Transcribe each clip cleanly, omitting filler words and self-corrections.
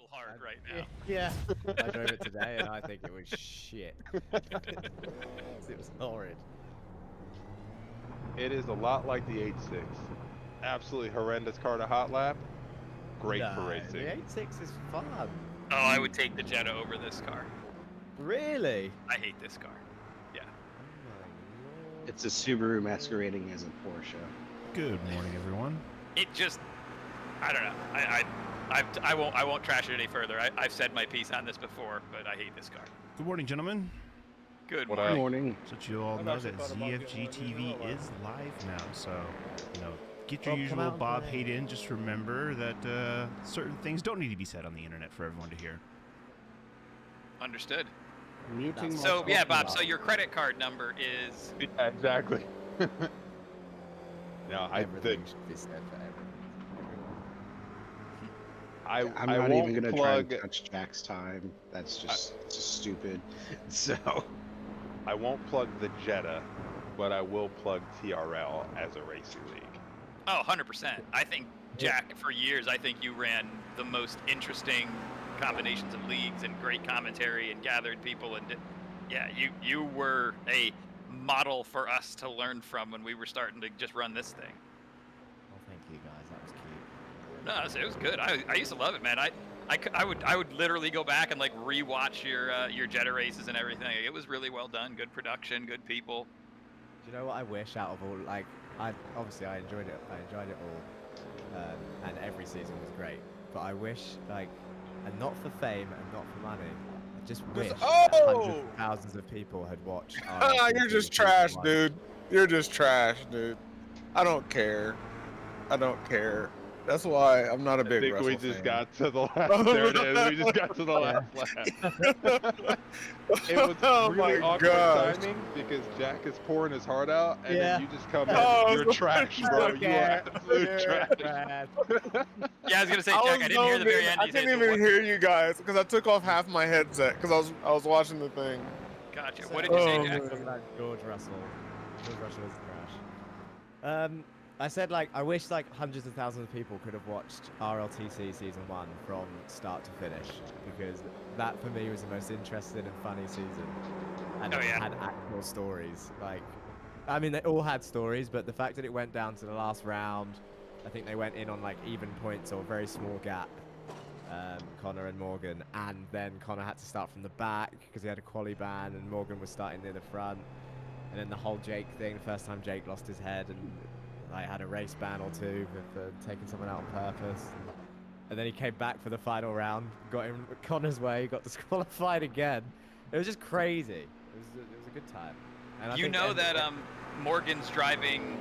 hard right now. Yeah. I drove it today and I think it was shit. It was horrid. It is a lot like the 8.6. Absolutely horrendous car to hot lap. Great for racing. The 8.6 is fun. Oh, I would take the Jetta over this car. Really? I hate this car. Yeah. Oh my lord. It's a Subaru masquerading as a Porsche. Good morning, everyone. It just, I don't know. I won't trash it any further. I've said my piece on this before, but I hate this car. Good morning, gentlemen. Good What morning. Good morning. So that you all I've know actually that thought about getting ZFG one of these, TV I don't is live now. So, get Bob, your come usual out and Bob play. hate in. Just remember that certain things don't need to be said on the internet for everyone to hear. Understood. Muting So, myself yeah, Bob, now. so your credit card number is... Yeah, exactly. No, I Everything think should be said for everyone. I'm I not won't even gonna plug. try and touch Jack's time. That's just stupid. So I won't plug the Jetta, but I will plug TRL as a racing league. Oh, 100%. I think, Jack, for years, I think you ran the most interesting combinations of leagues and great commentary and gathered people. And yeah, you were a model for us to learn from when we were starting to just run this thing. Well, thank you guys. That was cute. No, it was good. I used to love it, man. I would literally go back and like rewatch your Jetta races and everything. It was really well done. Good production, good people. Do you know what I wish out of all? Like, obviously I enjoyed it. I enjoyed it all, and every season was great. But I wish, like, and not for fame and not for money. I just wish that hundreds of thousands of people had watched. You're just trash, dude. You're just trash, dude. I don't care. I don't care. That's why I'm not a I big think we Russell just fan. got to the last. There it is. We just got to the last lap. It was Oh really my awkward gosh. timing because Jack is pouring his heart out, and Yeah. then you just come in. Oh, You're trash, bro. You are absolute trash. Yeah, I was gonna say, I Jack. was I didn't hear the very end. I You said, didn't even hear you guys because I took off half my headset because I was watching the thing. Gotcha. What did you say, Oh, Jack? man. Talking about George Russell. George Russell is trash. I said, like, I wish like hundreds of thousands of people could have watched RLTC season 1 from start to finish, because that for me was the most interesting and funny season, and Oh, it yeah. had actual stories. Like, I mean, they all had stories, but the fact that it went down to the last round, I think they went in on like even points or a very small gap. Connor and Morgan, and then Connor had to start from the back because he had a quali ban, and Morgan was starting near the front, and then the whole Jake thing. The first time Jake lost his head and like had a race ban or two for taking someone out on purpose, and then he came back for the final round, got in Connor's way, got disqualified again. It was just crazy. It was a good time. And I You think know every- that Morgan's driving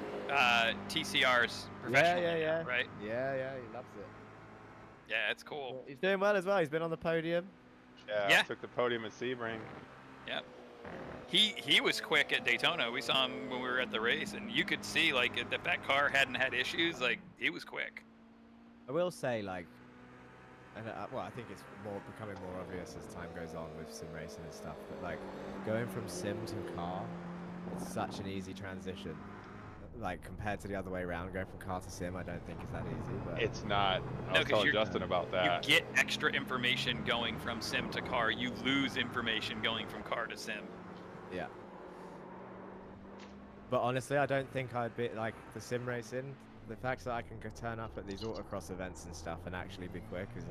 TCRs professionally, yeah, right? yeah, he loves it. Yeah, it's cool. He's doing well as well. He's been on the podium. Yeah. Took the podium at Sebring. Yep. He was quick at Daytona. We saw him when we were at the race, and you could see like if that car hadn't had issues, like he was quick. I will say, like, and well, I think it's becoming more obvious as time goes on with sim racing and stuff. But like, going from sim to car, it's such an easy transition. Like compared to the other way around, going from car to sim, I don't think is that easy. But It's not. I No, was 'cause telling you're- Justin about that. You get extra information going from sim to car. You lose information going from car to sim. yeah. But honestly, I don't think I'd be like the sim racing. The fact that I can turn up at these autocross events and stuff and actually be quick is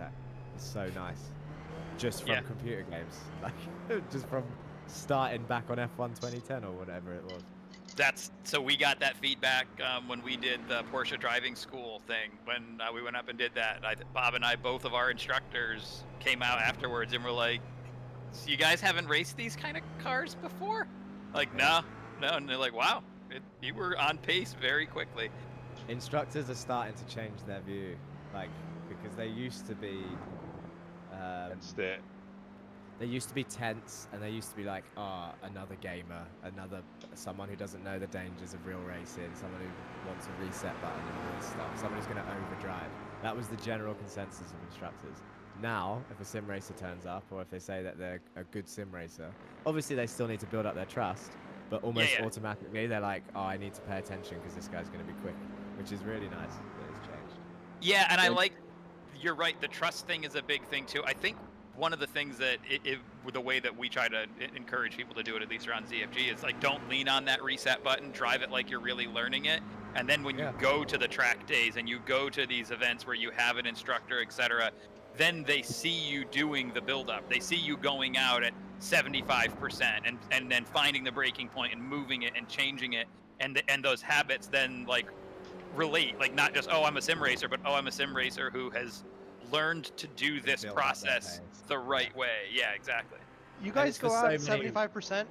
so nice. Just from Yeah. computer games, like just from starting back on F1 2010 or whatever it was. So we got that feedback when we did the Porsche driving school thing. When we went up and did that, Bob and I, both of our instructors, came out afterwards and were like, "So you guys haven't raced these kind of cars before?" Like, no, and they're like, "Wow, you were on pace very quickly." Instructors are starting to change their view, like, because they used to be That's it. they used to be tense, and they used to be like, another gamer, someone who doesn't know the dangers of real racing, someone who wants a reset button and all this stuff, someone who's going to overdrive. That was the general consensus of instructors. Now, if a sim racer turns up, or if they say that they're a good sim racer, obviously they still need to build up their trust, but almost Yeah. automatically they're like, oh, I need to pay attention because this guy's going to be quick, which is really nice that it's changed. Yeah, and I like you're right. The trust thing is a big thing too. I think one of the things that the way that we try to encourage people to do it, at least around ZFG, is like don't lean on that reset button. Drive it like you're really learning it. And then when you go to the track days and you go to these events where you have an instructor, etc., then they see you doing the build-up. They see you going out at 75% and then finding the breaking point and moving it and changing it. And those habits then like relate, like not just, oh, I'm a sim racer, but oh, I'm a sim racer who has learned to do this build up that process pace. the right way. Yeah, exactly. You it's guys for go out so at many- 75%?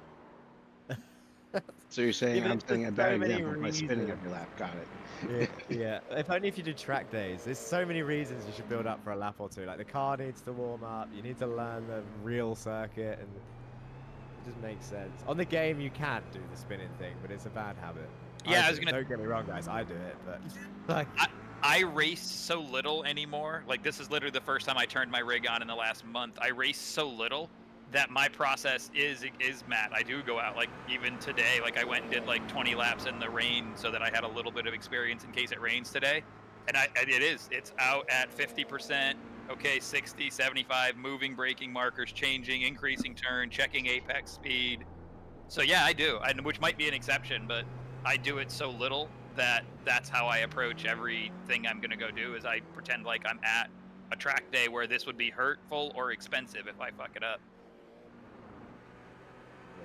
So you're saying but I'm it's setting for a bad so many example by spinning reasons. every lap. Got it. Yeah. If only if you do track days. There's so many reasons you should build up for a lap or two. Like the car needs to warm up. You need to learn the real circuit, and it just makes sense. On the game, you can't do the spinning thing, but it's a bad habit. Yeah, I was do it. gonna- Don't get me wrong, guys. I do it, but like. I race so little anymore. Like this is literally the first time I turned my rig on in the last month. I race so little that my process is Matt. I do go out, like even today, like I went and did like 20 laps in the rain so that I had a little bit of experience in case it rains today. And it's out at 50%, okay, 60, 75, moving braking markers, changing, increasing turn, checking apex speed. So yeah, I do, and which might be an exception, but I do it so little that that's how I approach everything I'm gonna go do, is I pretend like I'm at a track day where this would be hurtful or expensive if I fuck it up.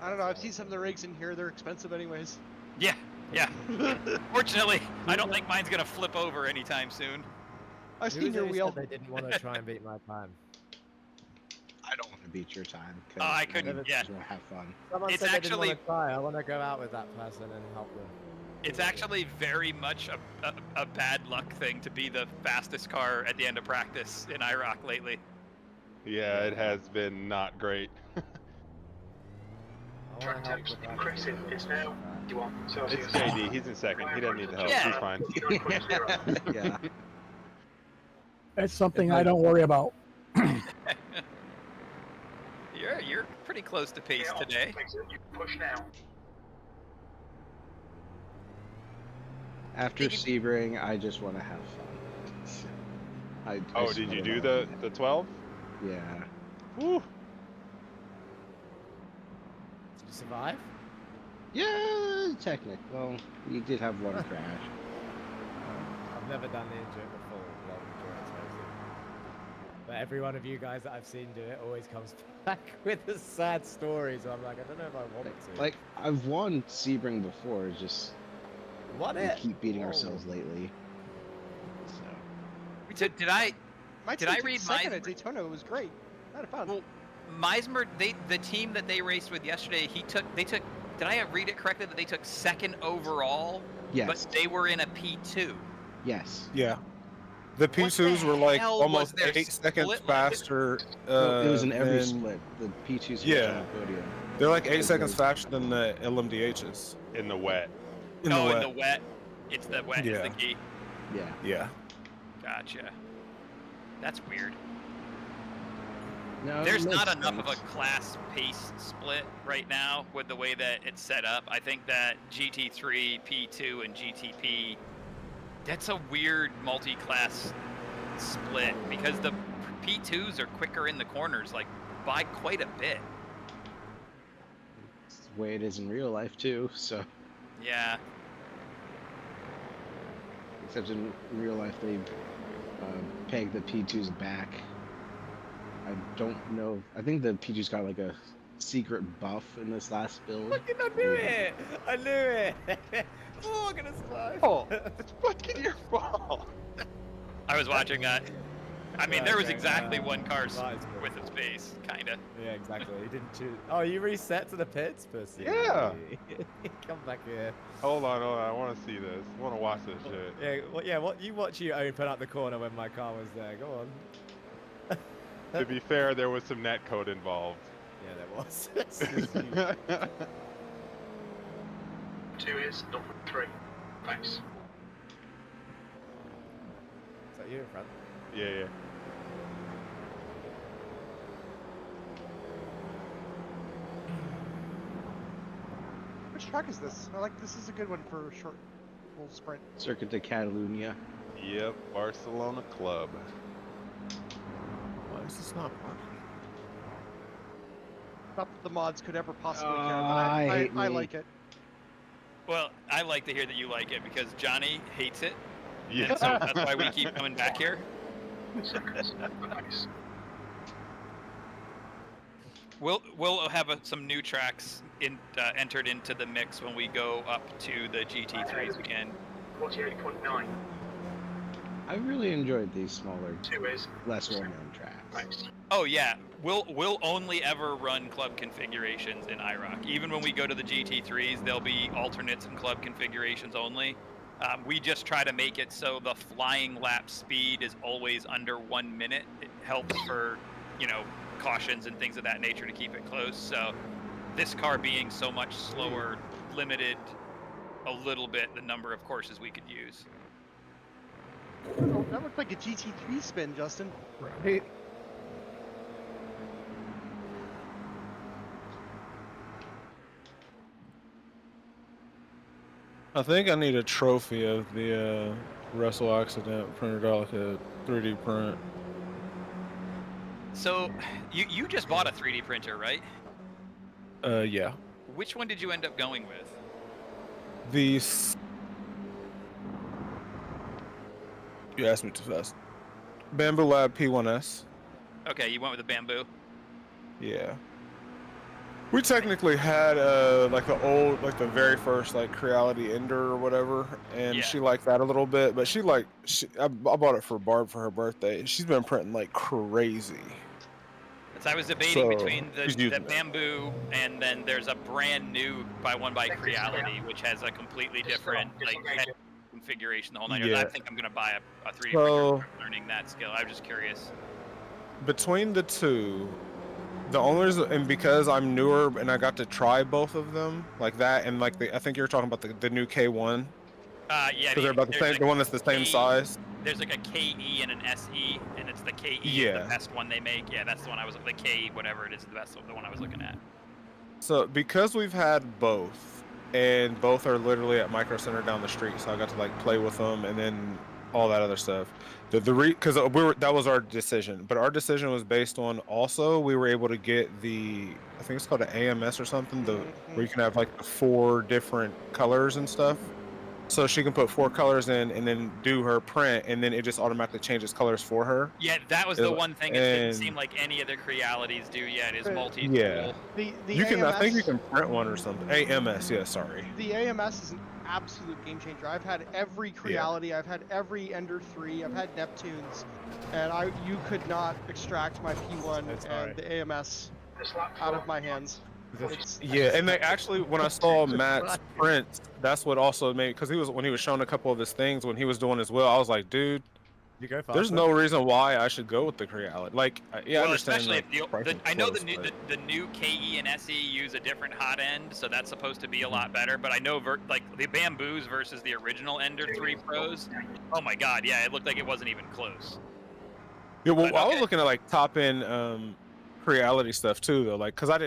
I don't know. I've seen some of the rigs in here. They're expensive anyways. Yeah, yeah. Fortunately, I don't think mine's gonna flip over anytime soon. I've Who seen was your it who wheel. said they didn't want to try and beat my time. I don't want to beat your time. 'Cause I couldn't- just yeah. wanna have fun. Someone It's said they actually- didn't want to try. I want to go out with that person and help them. It's actually very much a bad luck thing to be the fastest car at the end of practice in IROCC lately. Yeah, it has been not great. I wanna help with that. increasing. It's now you want Celsius. It's JD. He's in second. He doesn't need the help. Yeah. He's fine. Yeah. That's something I don't worry about. You're pretty close to pace today. You push now. After Sebring, I just want to have fun. I Oh, just did you wanna- do the 12? Yeah. Woo. Did you survive? Yeah, technic. Well, you did have one crash. I've never done the full long endurance racing. But every one of you guys that I've seen do it always comes back with a sad story. So I'm like, I don't know if I want to. Like, I've won Sebring before. It's just what we it? keep beating Oh. ourselves lately. So Did I My Did team I took read second my- at Daytona? It was great. I had fun. Well, Meismer, the team that they raced with yesterday, they took. Did I read it correctly that they took second overall? yes, But they were in a P2. yes. Yeah. The What the P2s were like hell was almost their 8 seconds split like? faster. No, it was in every than- split. The P2s Yeah. were on the podium. They're like 8 seconds Okay. faster than the LMDHs. In the wet. In the wet. In the wet. It's the wet is the Yeah. key. Yeah. Yeah. Gotcha. That's weird. No, it There's makes not enough of a sense. class pace split right now with the way that it's set up. I think that GT3, P2, and GTP, that's a weird multi-class split because the P2s are quicker in the corners, like by quite a bit. It's the way it is in real life too. So, Yeah. except in real life they peg the P2s back. I don't know. I think the P2s got like a secret buff in this last build. Fucking I knew it! I knew it! Oh, I'm gonna slide. Oh, it's fucking your fault. I was watching that. I mean, Yeah, there was okay, exactly one car right. with its base, kinda. Yeah, exactly. You didn't choose. Oh, you reset to the pits, pussy. Yeah. Come back here. Hold on. I want to see this. I want to watch this shit. What you watch you open up the corner when my car was there. Go on. To be fair, there was some net code involved. Yeah, there was. 2 is 0.3. Thanks. Is that you in front? Yeah. Which track is this? I like this. Is a good one for a short, full sprint. Circuit de Catalunya. Yep. Barcelona Club. is this not working? Not that the mods could ever possibly care, Oh, but I hate I me. like it. Well, I like to hear that you like it because Johnny hates it. Yeah. And so that's why we keep coming back here. Seconds. Nice. We'll have some new tracks entered into the mix when we go up to the GT3s again. 48.9. I really enjoyed these smaller, 2 is. less well-known tracks. Thanks. Oh yeah, we'll only ever run club configurations in IROCC. Even when we go to the GT3s, there'll be alternates and club configurations only. We just try to make it so the flying lap speed is always under 1 minute. It helps for, cautions and things of that nature to keep it close. So this car being so much slower limited a little bit the number of courses we could use. Oh, that looked like a GT3 spin, Justin. Right. I think I need a trophy of the Russell accident printed out like a 3D print. So you just bought a 3D printer, right? Yeah. Which one did you end up going with? These. You asked me too fast. Bamboo Lab P1S. Okay, you went with the Bamboo. Yeah. We technically had like the very first like Creality Ender or whatever, and Yeah. she liked that a little bit. But I bought it for Barb for her birthday. She's been printing like crazy. So I was debating So, between she's the using it. Bamboo and then there's a brand new by Creality, which has a completely different head configuration. The whole nine. Yeah. I think I'm gonna buy a 3D So- printer. Learning that skill. I was just curious. Between the two, the owners, and because I'm newer and I got to try both of them like that, and like I think you're talking about the new K1 Yeah, because they're about the same. The one that's the same size. There's like a KE and an SE, and it's the KE is Yeah. the best one they make. Yeah, that's the one I was. The K whatever it is, the one I was looking at. So because we've had both, and both are literally at Micro Center down the street, so I got to like play with them and then all that other stuff. Because that was our decision, but our decision was based on also we were able to get I think it's called an AMS or something, where you can have like the 4 different colors and stuff. So she can put 4 colors in and then do her print, and then it just automatically changes colors for her. Yeah, that was the one thing. It didn't And- seem like any other Crealities do yet. Is multi-tool. Yeah. The You can, AMS, I think you can print one or something. AMS, yeah, sorry. The AMS is an absolute game changer. I've had every Creality, I've had every Ender 3, I've had Neptunes, and you could not extract my P1 That's and alright. the AMS out of my hands. It's, Yeah, and they actually, when I saw Matt's prints, that's what also made, because when he was showing a couple of his things when he was doing his will, I was like, dude, You go faster. there's no reason why I should go with the Creality. Like, yeah, I Well, understand. especially like, if the price is I know close, the new but- the new KE and SE use a different hot end, so that's supposed to be a lot better. But I know like the Bamboos versus the original Ender 3 Pros. Oh my God, yeah, it looked like it wasn't even close. Yeah, well, but I was okay. looking at like top end Creality stuff too, though. Like, because I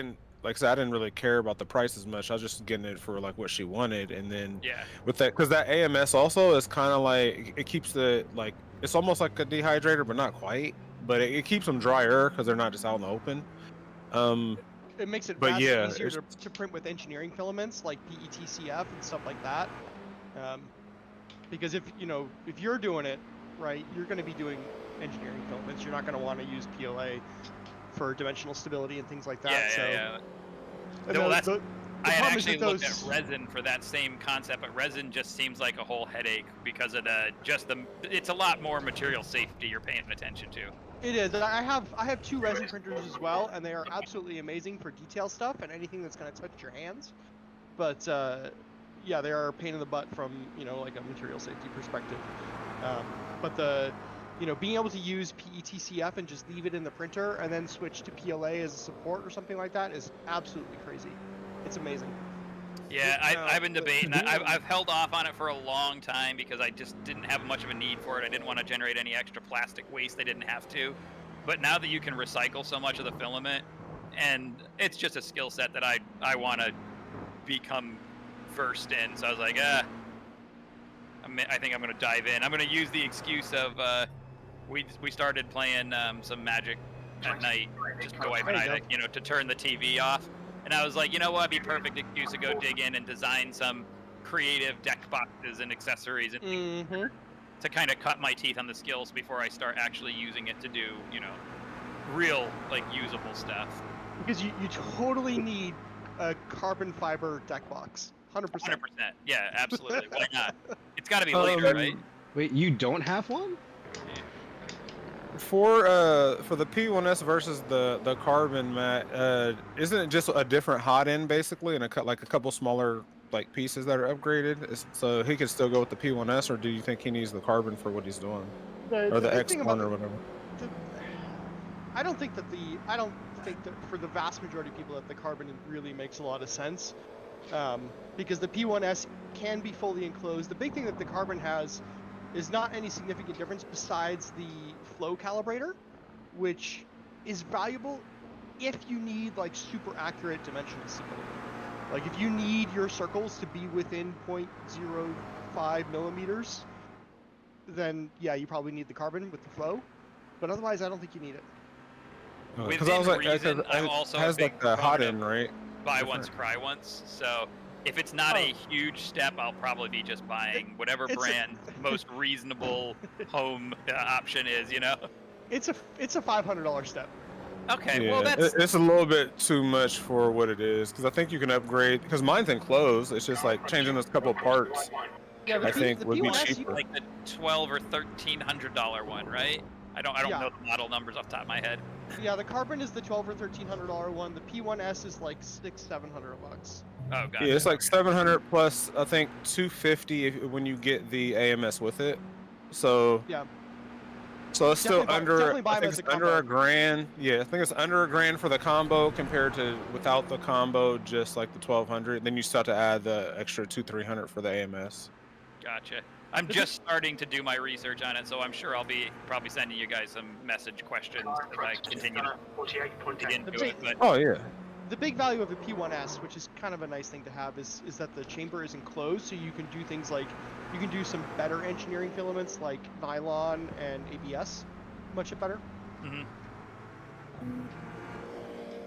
I said, I didn't really care about the price as much. I was just getting it for like what she wanted, and then Yeah. with that, because that AMS also is kind of like it keeps like it's almost like a dehydrator, but not quite. But it keeps them drier because they're not just out in the open. it makes it But vastly yeah, easier it's- to print with engineering filaments like PETCF and stuff like that. Because if you're doing it right, you're going to be doing engineering filaments. You're not going to want to use PLA for dimensional stability and things like that. Yeah, so, yeah. and Well, the- that's- the I had problem is actually with looked at those- resin for that same concept, but resin just seems like a whole headache because of it's a lot more material safety you're paying attention to. It is. And I have 2 resin printers as well, and they are absolutely amazing for detail stuff and anything that's going to touch your hands. But yeah, they are a pain in the butt from like a material safety perspective. But being able to use PETCF and just leave it in the printer and then switch to PLA as a support or something like that is absolutely crazy. It's amazing. Yeah, I've been debating. I've held off on it for a long time because I just didn't have much of a need for it. I didn't want to generate any extra plastic waste. I didn't have to. But now that you can recycle so much of the filament, and it's just a skill set that I want to become versed in. So I was like, I think I'm going to dive in. I'm going to use the excuse of we started playing some Magic at night, just go away at There you night, go. to turn the TV off. And I was like, you know what, it'd be perfect excuse to go dig in and design some creative deck boxes and accessories and things Mm-hmm. to kind of cut my teeth on the skills before I start actually using it to do, real like usable stuff. Because you totally need a carbon fiber deck box. 100%. 100%. Yeah, absolutely. Why not? It's got to be later, right? Wait, you don't have one? For the P1S versus the carbon, Matt, isn't it just a different hot end basically, and a couple smaller like pieces that are upgraded? So he could still go with the P1S, or do you think he needs the carbon for what he's doing, or the big thing about X1 or whatever? I don't think that for the vast majority of people that the carbon really makes a lot of sense, because the P1S can be fully enclosed. The big thing that the carbon has is not any significant difference besides the flow calibrator, which is valuable if you need like super accurate dimensional stability. Like if you need your circles to be within 0.05 millimeters, then yeah, you probably need the carbon with the flow. But otherwise, I don't think you need it. Because I was like, reason, it I'm also has a big like the hot proponent end, right? buy once, cry once. So if it's not a huge step, I'll probably be just buying whatever brand most reasonable home option is. It's a $500 step. Okay, Yeah, well that's it's a little bit too much for what it is. Because I think you can upgrade. Because mine's enclosed. It's just like changing those couple parts. Yeah, I think the would be P1S, cheaper. like the $1,200 or $1,300 one, right? I don't Yeah. know the model numbers off the top of my head. Yeah, the carbon is the $1,200 or $1,300 one. The P1S is like $600-700. Oh god. Yeah, it's like 700 plus. I think 250 when you get the AMS with it. So Yeah. So it's still Definitely buy I them think as it's a under combo. $1,000. Yeah, I think it's under $1,000 for the combo compared to without the combo, just like the 1,200. Then you still have to add the extra 200-300 for the AMS. Gotcha. I'm just starting to do my research on it, so I'm sure I'll be probably sending you guys some message questions as I continue to dig into it. But Oh yeah. The big value of a P1S, which is kind of a nice thing to have, is that the chamber is enclosed, so you can do things like you can do some better engineering filaments like nylon and ABS, much better. mhm.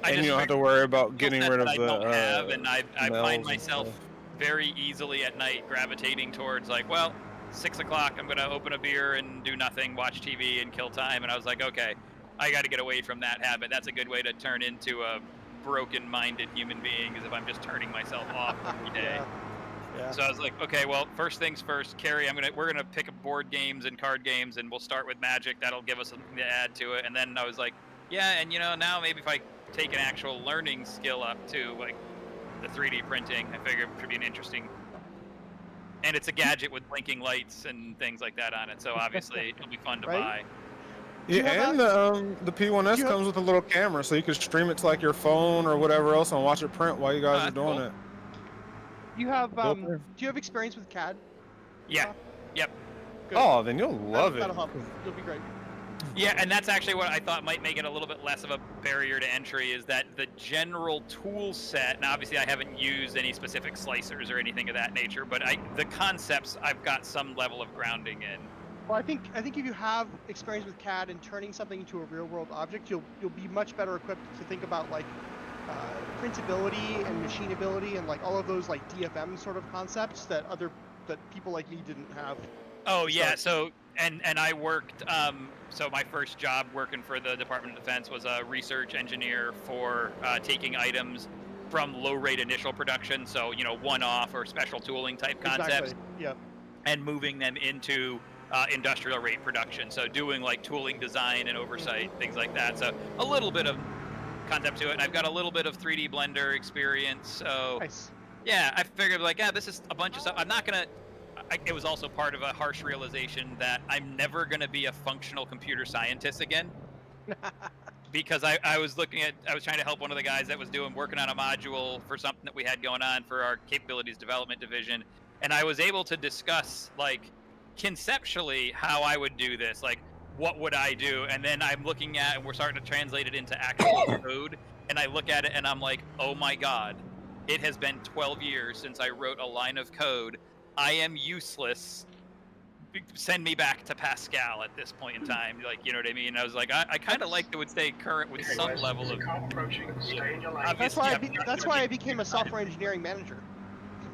And you don't have to worry about getting rid of I the don't have, and I smells find and myself stuff. very easily at night gravitating towards like, well, 6 o'clock, I'm gonna open a beer and do nothing, watch TV and kill time. And I was like, okay, I got to get away from that habit. That's a good way to turn into a broken-minded human being, is if I'm just turning myself off every day. Yeah. So I was like, okay, well, first things first, Carrie, we're gonna pick up board games and card games, and we'll start with Magic. That'll give us something to add to it. And then I was like, yeah, and now maybe if I take an actual learning skill up to like the 3D printing, I figure it should be an interesting. And it's a gadget with blinking lights and things like that on it, so obviously it'll be fun to Right? buy. you Yeah, have and the P1S you have- comes with a little camera, so you can stream it to like your phone or whatever else and watch it print while you guys are That's doing cool. it. You have Built do there. you have experience with CAD? Yeah, yep. Good. Oh, then you'll love it. That'll help. You'll be great. Yeah, and that's actually what I thought might make it a little bit less of a barrier to entry, is that the general tool set, now obviously I haven't used any specific slicers or anything of that nature, but the concepts I've got some level of grounding in. Well, I think if you have experience with CAD and turning something into a real-world object, you'll be much better equipped to think about like printability and machinability and like all of those like DFM sort of concepts that people like me didn't have. Oh yeah, so and I worked so my first job working for the Department of Defense was a research engineer for taking items from low rate initial production, so one-off or special tooling type concepts, Exactly. Yeah. and moving them into industrial rate production. So doing like tooling design and oversight, things like that. So a little bit of concept to it, and I've got a little bit of 3D Blender experience. So Nice. yeah, I figured like, yeah, this is a bunch of stuff. I'm not gonna. It was also part of a harsh realization that I'm never gonna be a functional computer scientist again. Because I was trying to help one of the guys that was working on a module for something that we had going on for our capabilities development division, and I was able to discuss like conceptually how I would do this, like what would I do, and then I'm looking at and we're starting to translate it into actual code, and I look at it and I'm like, oh my god, it has been 12 years since I wrote a line of code. I am useless send me back to Pascal at this point in time. Like, you know what I mean? I was like, I kind of like it would stay current with some level of. Stay in your lane. That's why I became a software engineering manager,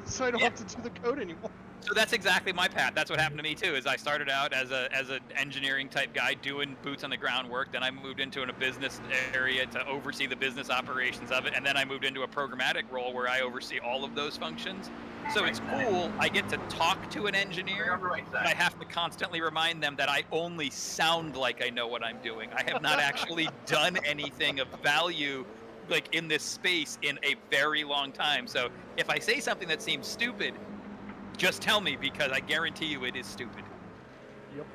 so I don't have to do the code anymore. So that's exactly my path. That's what happened to me too. Is I started out as an engineering type guy doing boots on the ground work. Then I moved into a business area to oversee the business operations of it, and then I moved into a programmatic role where I oversee all of those functions. So it's cool. I get to talk to an engineer, but I have to constantly remind them that I only sound like I know what I'm doing. I have not actually done anything of value like in this space in a very long time. So if I say something that seems stupid, just tell me, because I guarantee you it is stupid. Yep.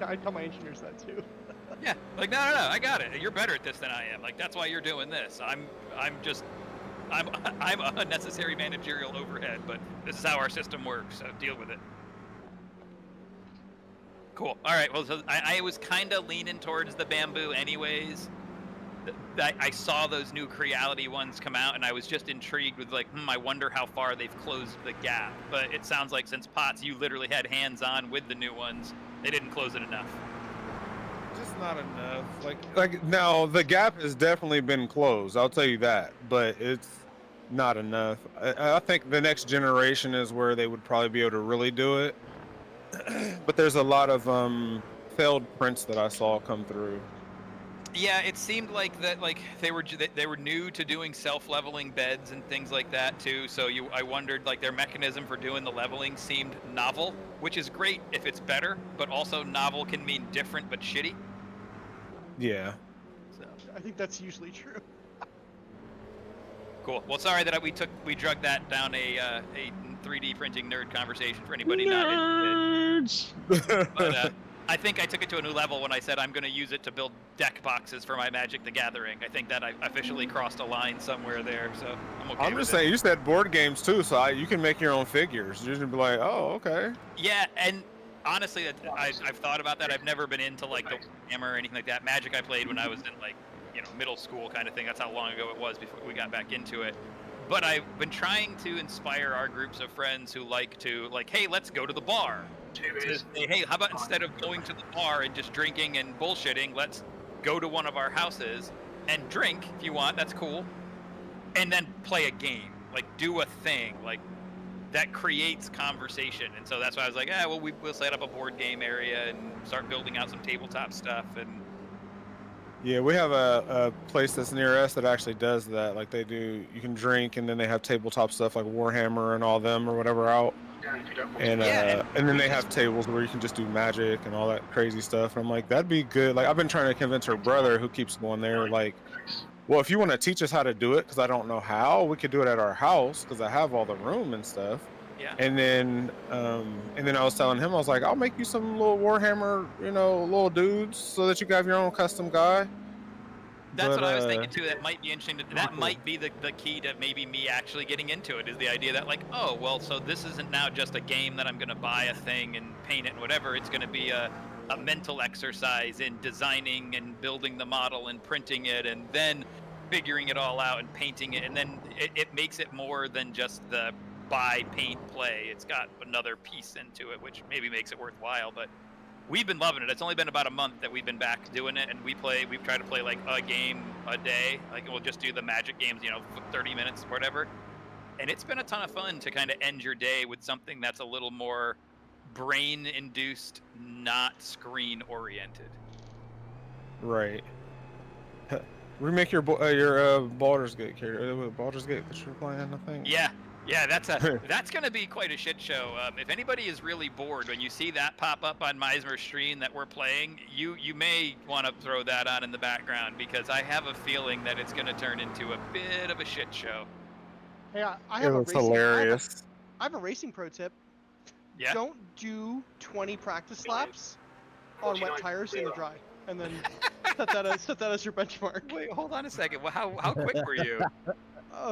I tell my engineers that too. Yeah, like no, I got it. You're better at this than I am. Like that's why you're doing this. I'm a unnecessary managerial overhead, but this is how our system works. So deal with it. Cool. All right. Well, so I was kind of leaning towards the bamboo, anyways. I saw those new Creality ones come out, and I was just intrigued with like, I wonder how far they've closed the gap. But it sounds like since Potts, you literally had hands-on with the new ones, they didn't close it enough. Just not enough. Like now the gap has definitely been closed. I'll tell you that, but it's not enough. I think the next generation is where they would probably be able to really do it. But there's a lot of failed prints that I saw come through. Yeah, it seemed like that. Like they were new to doing self-leveling beds and things like that too. So I wondered, like their mechanism for doing the leveling seemed novel, which is great if it's better, but also novel can mean different but shitty. Yeah. So I think that's usually true. Cool. Well, sorry that we drug that down a 3D printing nerd conversation for anybody not interested. But I think I took it to a new level when I said I'm going to use it to build deck boxes for my Magic the Gathering. I think that I officially crossed a line somewhere there, so I'm okay. I'm just saying, you said board games too, so you can make your own figures. You can be like, oh, okay. Yeah, and honestly, I've thought about that. I've never been into like the Hammer or anything like that. Magic I played when I was in like middle school kind of thing. That's how long ago it was before we got back into it. But I've been trying to inspire our groups of friends who like to hey, let's go to the bar. To say, hey, how about instead of going to the bar and just drinking and bullshitting, let's go to one of our houses and drink if you want. That's cool. And then play a game, like do a thing, like that creates conversation. And so that's why I was like, we'll set up a board game area and start building out some tabletop stuff. And yeah, we have a place that's near us that actually does that. Like they do, you can drink and then they have tabletop stuff like Warhammer and all them or whatever out. And then they have tables where you can just do Magic and all that crazy stuff. And I'm like, that'd be good. Like I've been trying to convince her brother, who keeps going there, like, well, if you want to teach us how to do it, because I don't know how, we could do it at our house because I have all the room and stuff. Yeah. And then I was telling him, I was like, I'll make you some little Warhammer, little dudes, so that you can have your own custom guy. That's what I was thinking too. That might be interesting. That might be the key to maybe me actually getting into it, is the idea that like, oh, well, so this isn't now just a game that I'm going to buy a thing and paint it and whatever. It's going to be a mental exercise in designing and building the model and printing it and then figuring it all out and painting it. And then it makes it more than just the buy, paint, play. It's got another piece into it, which maybe makes it worthwhile. But we've been loving it. It's only been about a month that we've been back doing it, and we've tried to play like a game a day. Like we'll just do the Magic games, 30 minutes or whatever. And it's been a ton of fun to kind of end your day with something that's a little more brain-induced, not screen-oriented. Right. Remake your Baldur's Gate character. Baldur's Gate that you're playing, I think. Yeah, that's going to be quite a shit show. If anybody is really bored when you see that pop up on Meismer's stream that we're playing, you may want to throw that on in the background, because I have a feeling that it's going to turn into a bit of a shit show. Hey, I have hilarious. I have a racing pro tip. Yeah. Don't do 20 practice laps on wet tires in the dry, and then set that as your benchmark. Wait, hold on a second. Well, how quick were you?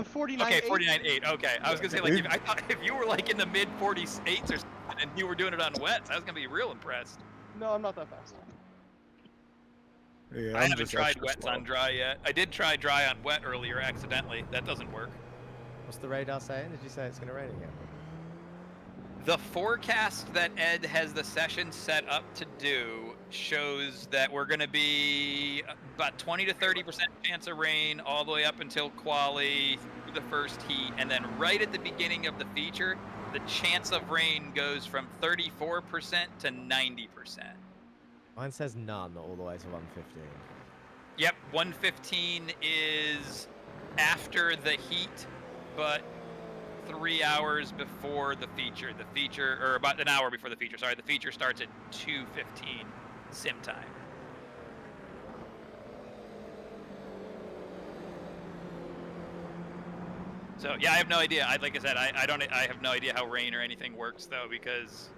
49. Okay, 49.8. Okay, I was gonna say like I thought if you were like in the mid 48s or something and you were doing it on wets, I was gonna be real impressed. No, I'm not that fast. Yeah, I haven't tried wets on dry yet. I did try dry on wet earlier accidentally. That doesn't work. What's the radar saying? Did you say it's going to rain again? The forecast that Ed has the session set up to do shows that we're going to be about 20 to 30% chance of rain all the way up until quali through the first heat, and then right at the beginning of the feature, the chance of rain goes from 34% to 90%. Mine says none all the way to 115. Yep, 115 is after the heat, but 3 hours before the feature. The feature, or about an hour before the feature. Sorry, the feature starts at 2:15 sim time. So yeah, I have no idea. Like I said, I have no idea how rain or anything works though, because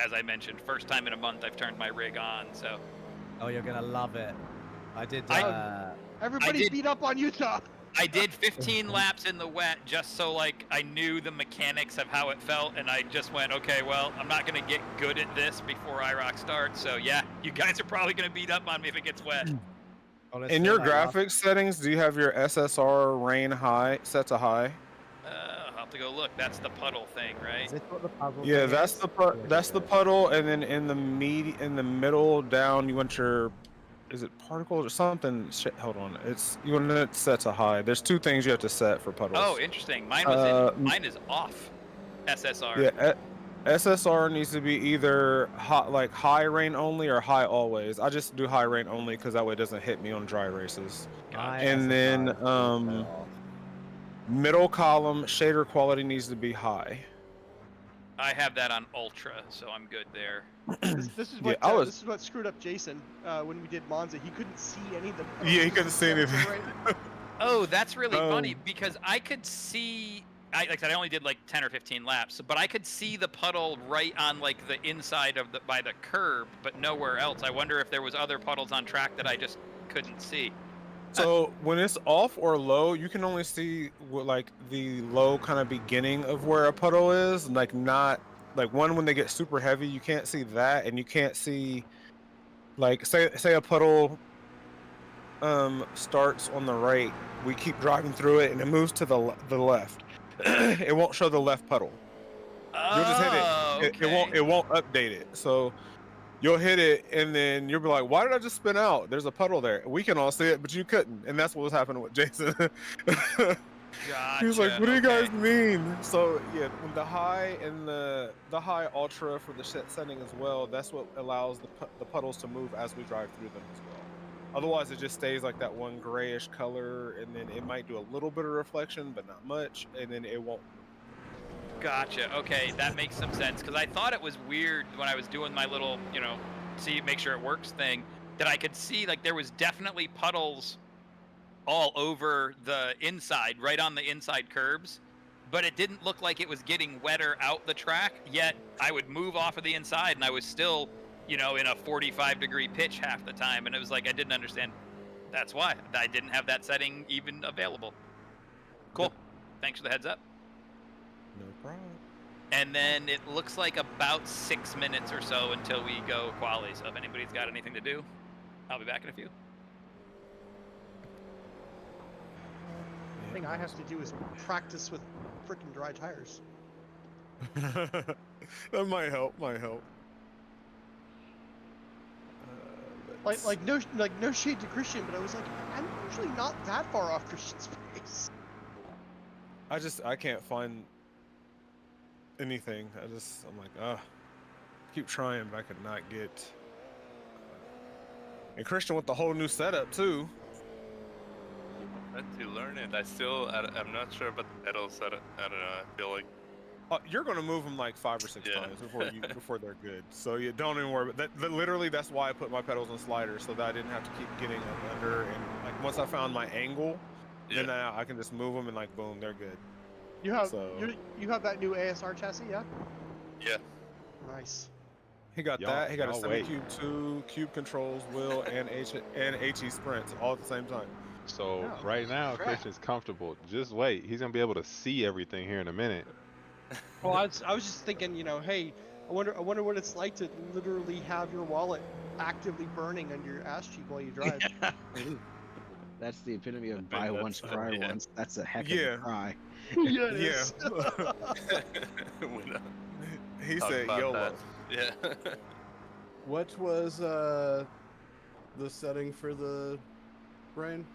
as I mentioned, first time in a month I've turned my rig on. So. Oh, you're gonna love it. I did. Everybody's beat up on Utah. I did 15 laps in the wet just so like I knew the mechanics of how it felt, and I just went, okay, well, I'm not gonna get good at this before IROCC starts, so yeah, you guys are probably gonna beat up on me if it gets wet. Honestly, In your like, graphics settings, do you have your SSR rain high set to high? I'll have to go look. That's the puddle thing, right? Is this what the puzzle Yeah, thing that's is? that's the puddle, and then in the middle down, you want your, is it particles or something? Shit, hold on, you want it set to high. There's two things you have to set for puddles. Oh, interesting. Mine was mine is off. SSR. Yeah, SSR needs to be either like high rain only or high always. I just do high rain only because that way it doesn't hit me on dry races. And then middle column shader quality needs to be high. I have that on ultra, so I'm good there. This is what this is what screwed up Jason when we did Monza. He couldn't see any of the. Yeah, he couldn't see anything. Oh, that's really funny because I could see. Like I said, I only did like 10 or 15 laps, but I could see the puddle right on like the inside of by the curb, but nowhere else. I wonder if there was other puddles on track that I just couldn't see. So when it's off or low, you can only see like the low kind of beginning of where a puddle is, like not like when they get super heavy, you can't see that, and you can't see like say a puddle starts on the right, we keep driving through it and it moves to the left. It won't show the left puddle. You'll just hit it. Okay. It won't update it. So you'll hit it and then you'll be like, why did I just spin out? There's a puddle there. We can all see it, but you couldn't. And that's what was happening with Jason. Gotcha. He was like, what do you guys mean? So yeah, when the high and the high ultra for the setting as well, that's what allows the puddles to move as we drive through them as well. Otherwise, it just stays like that one grayish color, and then it might do a little bit of reflection, but not much, and then it won't. Gotcha. Okay, that makes some sense, because I thought it was weird when I was doing my little, make sure it works thing, that I could see like there was definitely puddles all over the inside, right on the inside curbs, but it didn't look like it was getting wetter out the track, yet I would move off of the inside and I was still in a 45-degree pitch half the time, and it was like I didn't understand. That's why I didn't have that setting even available. Cool. Thanks for the heads up. No problem. And then it looks like about 6 minutes or so until we go quali. So if anybody's got anything to do, I'll be back in a few. The thing I have to do is practice with freaking dry tires. That might help. No shade to Christian, but I was like, I'm usually not that far off Christian's pace. I can't find anything. I'm like, keep trying, but I could not get. And Christian with the whole new setup too. I had to learn it. I'm not sure about the pedal setup. I don't know. I feel like. You're gonna move them like 5 or 6 times before they're good. So you don't even worry. But literally, that's why I put my pedals on sliders, so that I didn't have to keep getting under. And like once I found my angle, then I can just move them and like boom, they're good. You have you have that new ASR chassis, yeah? Yeah. Nice. He got that. He got a semi-cube 2, cube controls, wheel, and HE sprints all at the same time. So right now, Christian's comfortable. Just wait. He's gonna be able to see everything here in a minute. Well, I was just thinking, hey, I wonder what it's like to literally have your wallet actively burning on your ass cheek while you drive. That's the epitome of buy once, cry once. That's a heck of a cry. Yeah. He talk said about YOLO. that. Yeah. What was the setting for the brain?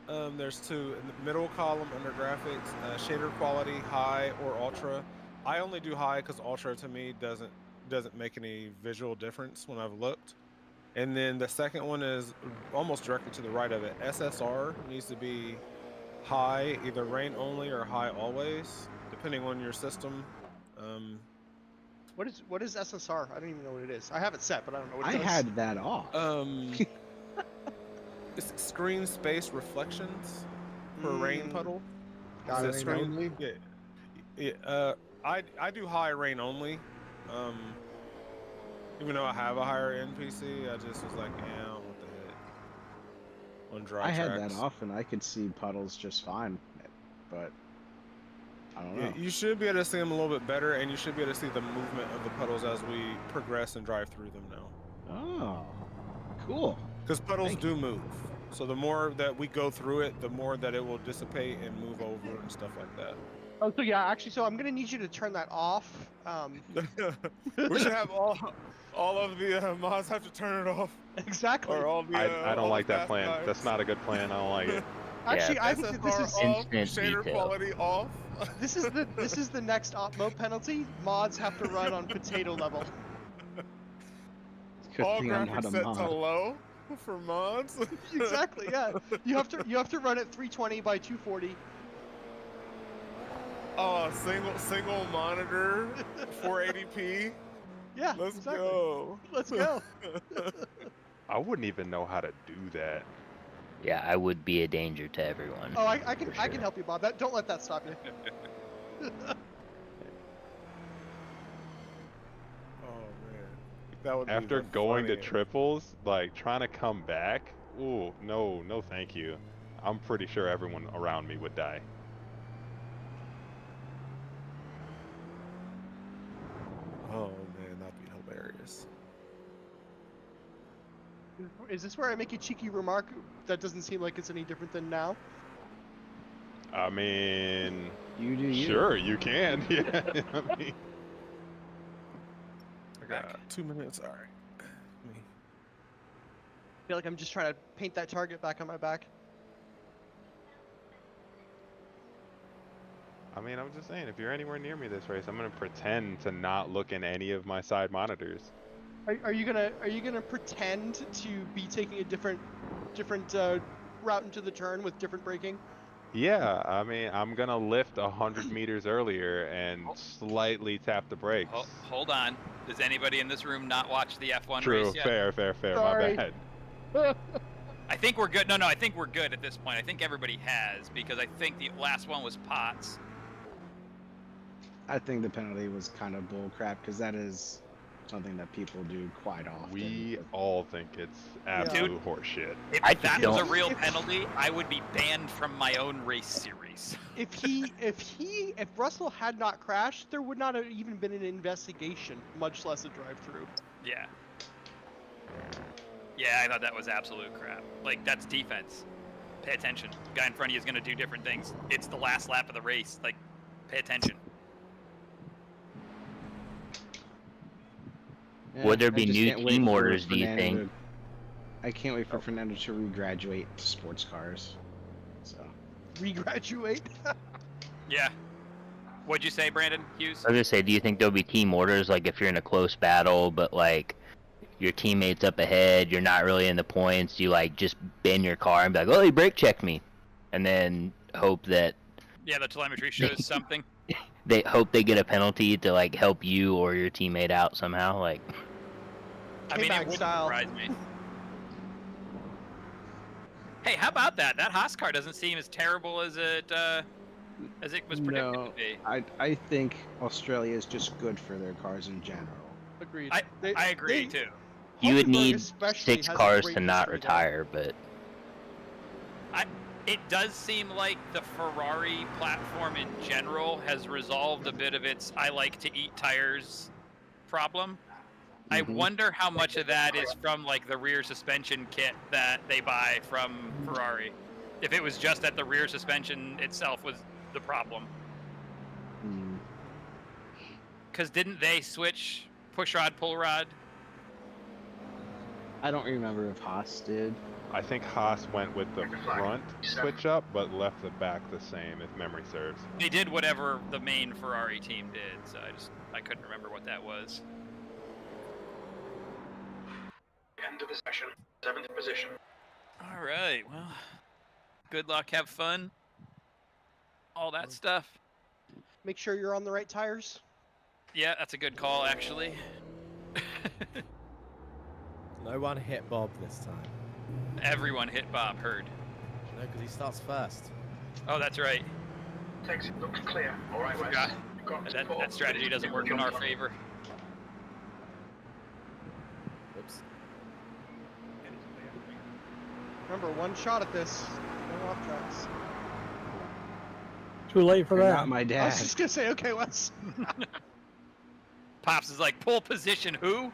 There's two. In the middle column under graphics, shader quality, high or ultra. I only do high because ultra to me doesn't make any visual difference when I've looked. And then the second one is almost directly to the right of it. SSR needs to be high, either rain only or high always, depending on your system. What is SSR? I don't even know what it is. I have it set, but I don't know what I it does. had that off. It's screen space reflections per rain puddle. Got So it. screen only? Yeah. I do high rain only. Even though I have a higher end PC, I just was like, yeah, what the heck. On dry I had tracks. that off and I could see puddles just fine, but I don't know. Yeah, you should be able to see them a little bit better, and you should be able to see the movement of the puddles as we progress and drive through them now. Oh, cool. Because puddles Thank do move. So the more that we go through it, the more that it will dissipate and move over and stuff like that. Oh, so yeah, actually, so I'm gonna need you to turn that off. We should have all of the mods have to turn it off. Exactly. Or all the, I don't all like the that fast plan. guys. That's not a good plan. I don't like it. Actually, I think that this SSR is off, Instant shader detail. quality off. this is the next opmo penalty. Mods have to run on potato level. Good All thing I'm not graphics a set mod. to low for mods. Exactly. Yeah. You have to run at 320 by 240. Oh, single monitor, 480p. Yeah. Let's exactly. go. Let's go. I wouldn't even know how to do that. Yeah, I would be a danger to everyone. Oh, I can for I can sure. help you, Bob. Don't let that stop you. Oh man, that would After be the going to funniest. triples, like trying to come back. Ooh, no, thank you. I'm pretty sure everyone around me would die. Oh man, that'd be hilarious. Is this where I make a cheeky remark that doesn't seem like it's any different than now? I mean, You do you. sure, you can. Yeah, I mean, I got 2 minutes. All right. Me. I feel like I'm just trying to paint that target back on my back. I mean, I'm just saying, if you're anywhere near me this race, I'm gonna pretend to not look in any of my side monitors. Are you gonna pretend to be taking a different route into the turn with different braking? Yeah, I mean, I'm gonna lift 100 meters earlier and slightly tap the brakes. Hold on. Does anybody in this room not watch the F1 True, race yet? fair. Sorry. My bad. I think we're good. No, I think we're good at this point. I think everybody has, because I think the last one was Potts. I think the penalty was kind of bull crap because that is something that people do quite often. We all think it's absolute horseshit. If I that just was a don't- real penalty, I would be banned from my own race series. If Russell had not crashed, there would not have even been an investigation, much less a drive-through. Yeah. Yeah, I thought that was absolute crap. Like, that's defense. Pay attention. The guy in front of you is going to do different things. It's the last lap of the race. Like, pay attention. Yeah, Would there I be just new can't wait team for orders, do you Fernando think? to- I can't wait for Fernando to regraduate to sports cars. So Regraduate. Yeah. What'd you say, Brandon Hughes? I was gonna say, do you think there'll be team orders, like if you're in a close battle, but like your teammate's up ahead, you're not really in the points, you like just bend your car and be like, oh, he brake checked me, and then hope that Yeah, the telemetry shows something. they get a penalty to like help you or your teammate out somehow, like. I mean, it K-Mag wouldn't style. surprise me. Hey, how about that? That Haas car doesn't seem as terrible as it was predicted no, to be. I think Australia is just good for their cars in general. Agreed. I agree too. You would Hulkenberg need especially 6 has a cars great to not history there. retire, but It does seem like the Ferrari platform in general has resolved a bit of its "I like to eat tires" problem. I wonder how much of that is from like the rear suspension kit that they buy from Ferrari. If it was just that the rear suspension itself was the problem. Because didn't they switch push rod, pull rod? I don't remember if Haas did. I think Haas went with the front switch up, but left the back the same, if memory serves. They did whatever the main Ferrari team did, so I couldn't remember what that was. End of the session. 7th position. All right, well, good luck, have fun, all that stuff. Make sure you're on the right tires. Yeah, that's a good call, actually. No one hit Bob this time. Everyone hit Bob, heard. No, because he starts first. Oh, that's right. Exit looks clear. All right, Wes. Forgot. You've got to That pause. strategy doesn't work in our favor. Oops. Remember, one shot at this. No off tracks. Too late for You're that. not my I dad. was just gonna say, okay, Wes. Pops is like, pole position, who?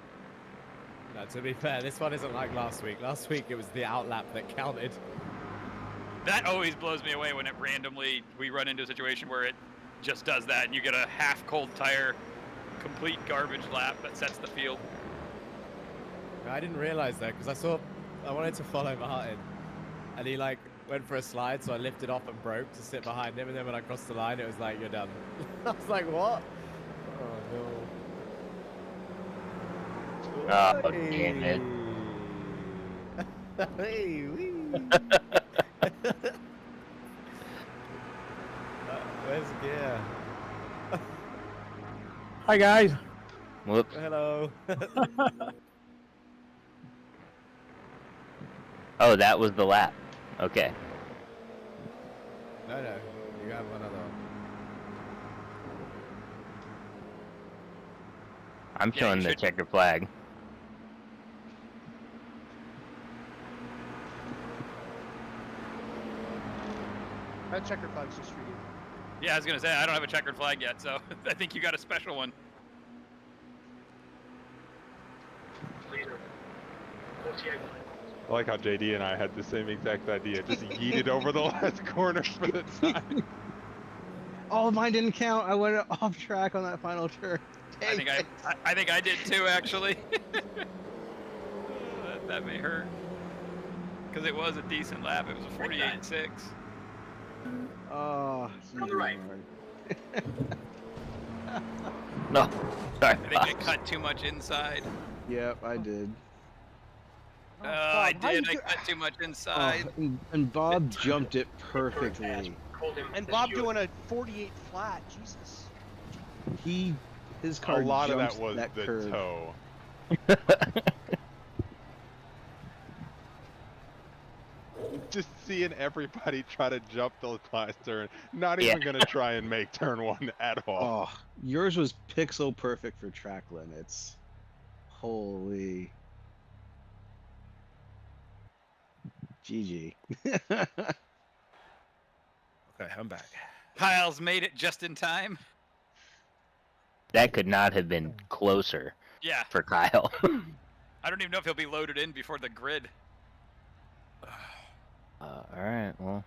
No, to be fair, this one isn't like last week. Last week it was the outlap that counted. That always blows me away when it randomly, we run into a situation where it just does that and you get a half cold tire, complete garbage lap that sets the field. I didn't realize that because I wanted to follow Martin, and he like went for a slide, so I lifted off and broke to sit behind him, and then when I crossed the line, it was like, you're done. I was like, what? Oh no. Oh, damn it. Hey, wee. Where's gear? Hi guys. Whoops. Hello. Oh, that was the lap. Okay. No, you have another one. I'm Yeah, showing you the should- checker flag. That checker flag's just for you. Yeah, I was gonna say, I don't have a checkered flag yet, so I think you got a special one. Leader. 48. I like how JD and I had the same exact idea. Just yeeted over the last corner for the time. Oh, mine didn't count. I went off track on that final turn. I think I did too, actually. that may hurt. Because it was a decent lap. It was a 48.6. Oh, On the right. No. Sorry. I think I cut too much inside. Yep, I did. I Bob, how did. you I do- cut too much Oh, inside. and Bob jumped it perfectly. Called him And the Bob steward. doing a 48 flat. Jesus. His A car lot of jumps that was that the curve. toe. Just seeing everybody try to jump the last turn, not even gonna try and make turn one at all. Oh, yours was pixel perfect for track limits. Holy. GG. Okay, I'm back. Kyle's made it just in time. That could not have been closer Yeah. for Kyle. I don't even know if he'll be loaded in before the grid. Alright, well.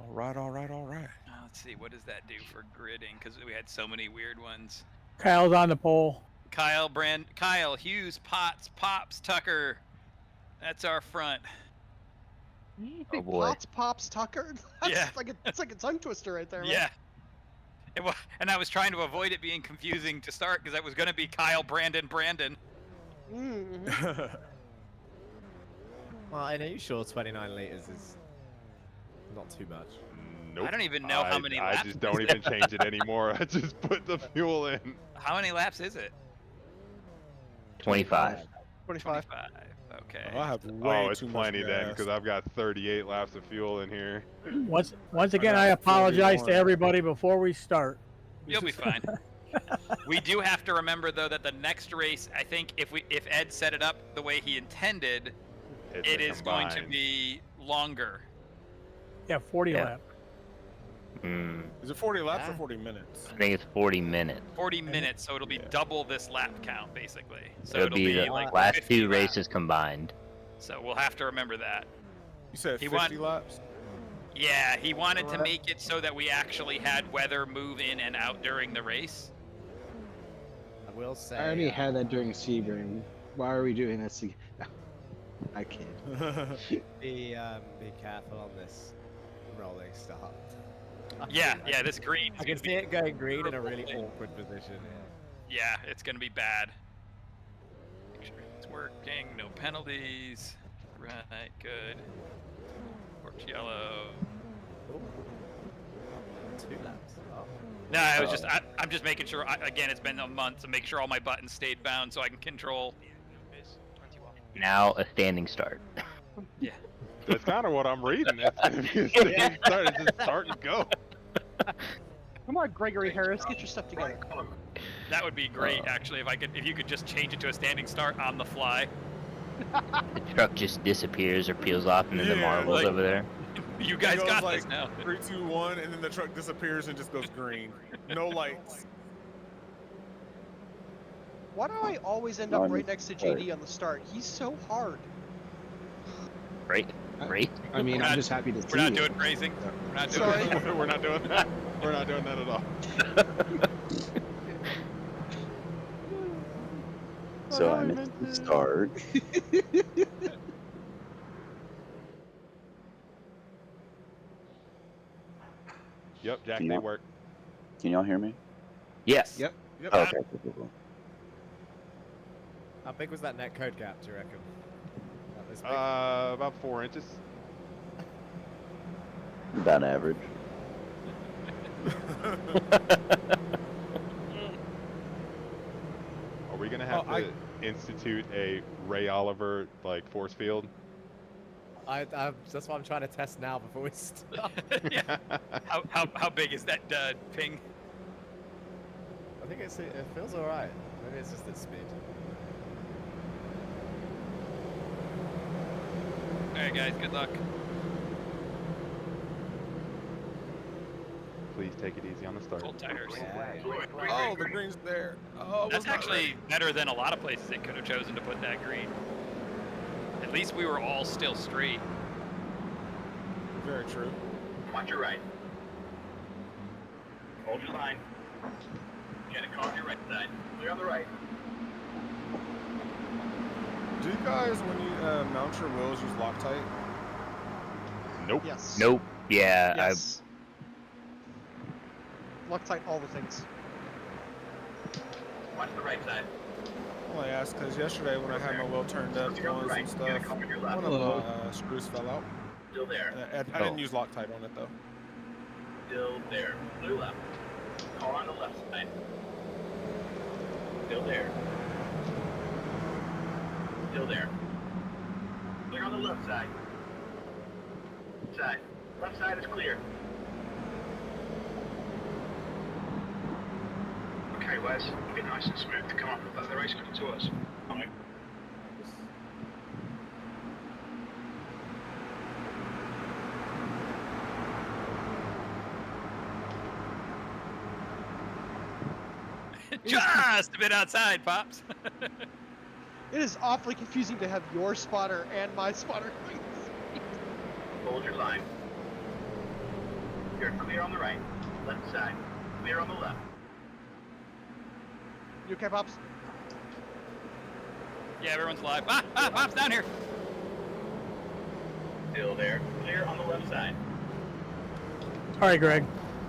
All right. Let's see, what does that do for gridding? Because we had so many weird ones. Kyle's on the pole. Kyle, Hughes, Potts, Pops, Tucker. That's our front. Oh boy. Pops, Tucker. That's Yeah. it's like a tongue twister right there. Man. Yeah. And I was trying to avoid it being confusing to start because that was going to be Kyle, Brandon. Mm-hmm. Martin, are you sure 29 liters is not too much? Nope. I don't even know how many laps I just don't even change it anymore. I just put the fuel in. How many laps is it? 25. 25. 5. Okay. Oh, I have way Oh, it's too much plenty then, gas. because I've got 38 laps of fuel in here. Once again, got I apologize to 41. everybody before we start. You'll be fine. We do have to remember though that the next race, I think if Ed set it up the way he intended, It's it a is going to combined. be longer. Yeah, 40 Yeah. lap. Is it 40 laps or 40 minutes? I think it's 40 minutes. 40 minutes, so it'll be double this lap count basically. So It'll be the like last 50 two laps. races combined. So we'll have to remember that. You said He 50 won- laps? Yeah, he wanted to make it so that we actually had weather move in and out during the race. I will say. I already had that during Sebring. Why are we doing this again? No, I kid. Be careful on this rolling start. Yeah, this green. I can see it going green in a really awkward position. Yeah, it's gonna be bad. Make sure it's working. No penalties. Right, good. Torch yellow. Ooh. 2 laps. Oh. No, I was I'm just making sure. Again, it's been a month, so make sure all my buttons stayed bound so I can control. Now a standing start. Yeah. That's kind of what I'm reading. It's gonna be a standing start. It's just start and go. Come on, Gregory Harris, get your stuff together. That would be great, actually, if you could just change it to a standing start on the fly. The truck just disappears or peels off into the marbles like- over there. You guys It goes got like this now. 3, 2, 1, and then the truck disappears and just goes green. No lights. Why do I always end up right next to JD on the start? He's so hard. Right? Right? I mean, I'm just happy to see We're not it. doing racing. We're not doing Sorry. it. We're not doing that. We're not doing that at all. So I missed the start. Yep, Jack, Can they y'all- work. Can y'all hear me? Yes. Yep. Yep. Okay, cool. How big was that net code gap, do you reckon? That was big? About 4 inches. About average. Are we gonna have to institute a Ray Oliver like force field? That's what I'm trying to test now before we start. Yeah. How big is that ping? I think it feels alright. Maybe it's just its speed. Alright, guys, good luck. Please take it easy on the start. Cold tires. Oh, the green's there. Oh, That's actually better than a lot of places it could have chosen to put that green. At least we were all still straight. Very true. Watch your right. Hold your line. Get a car on your right side. Clear on the right. Do you guys, when you mount your wheels, use Loctite? Nope. Yes. Nope. Yeah, Yes. Loctite all the things. Watch the right side. Well, I asked because yesterday when I had my wheel turned up once and stuff, one of my screws fell out. Still there. I didn't use Loctite on it though. Still there. Clear left. Car on the left side. Still there. Still there. Clear on the left side. Side. Left side is clear. Okay, Wes. Be nice and smooth. Come on, let the race come to us. All right. Just a bit outside, Pops. It is awfully confusing to have your spotter and my spotter. Hold your line. You're clear on the right. Left side. Clear on the left. You okay, Pops? Yeah, everyone's alive. Pops down here. Still there. Clear on the left side. All right, Greg.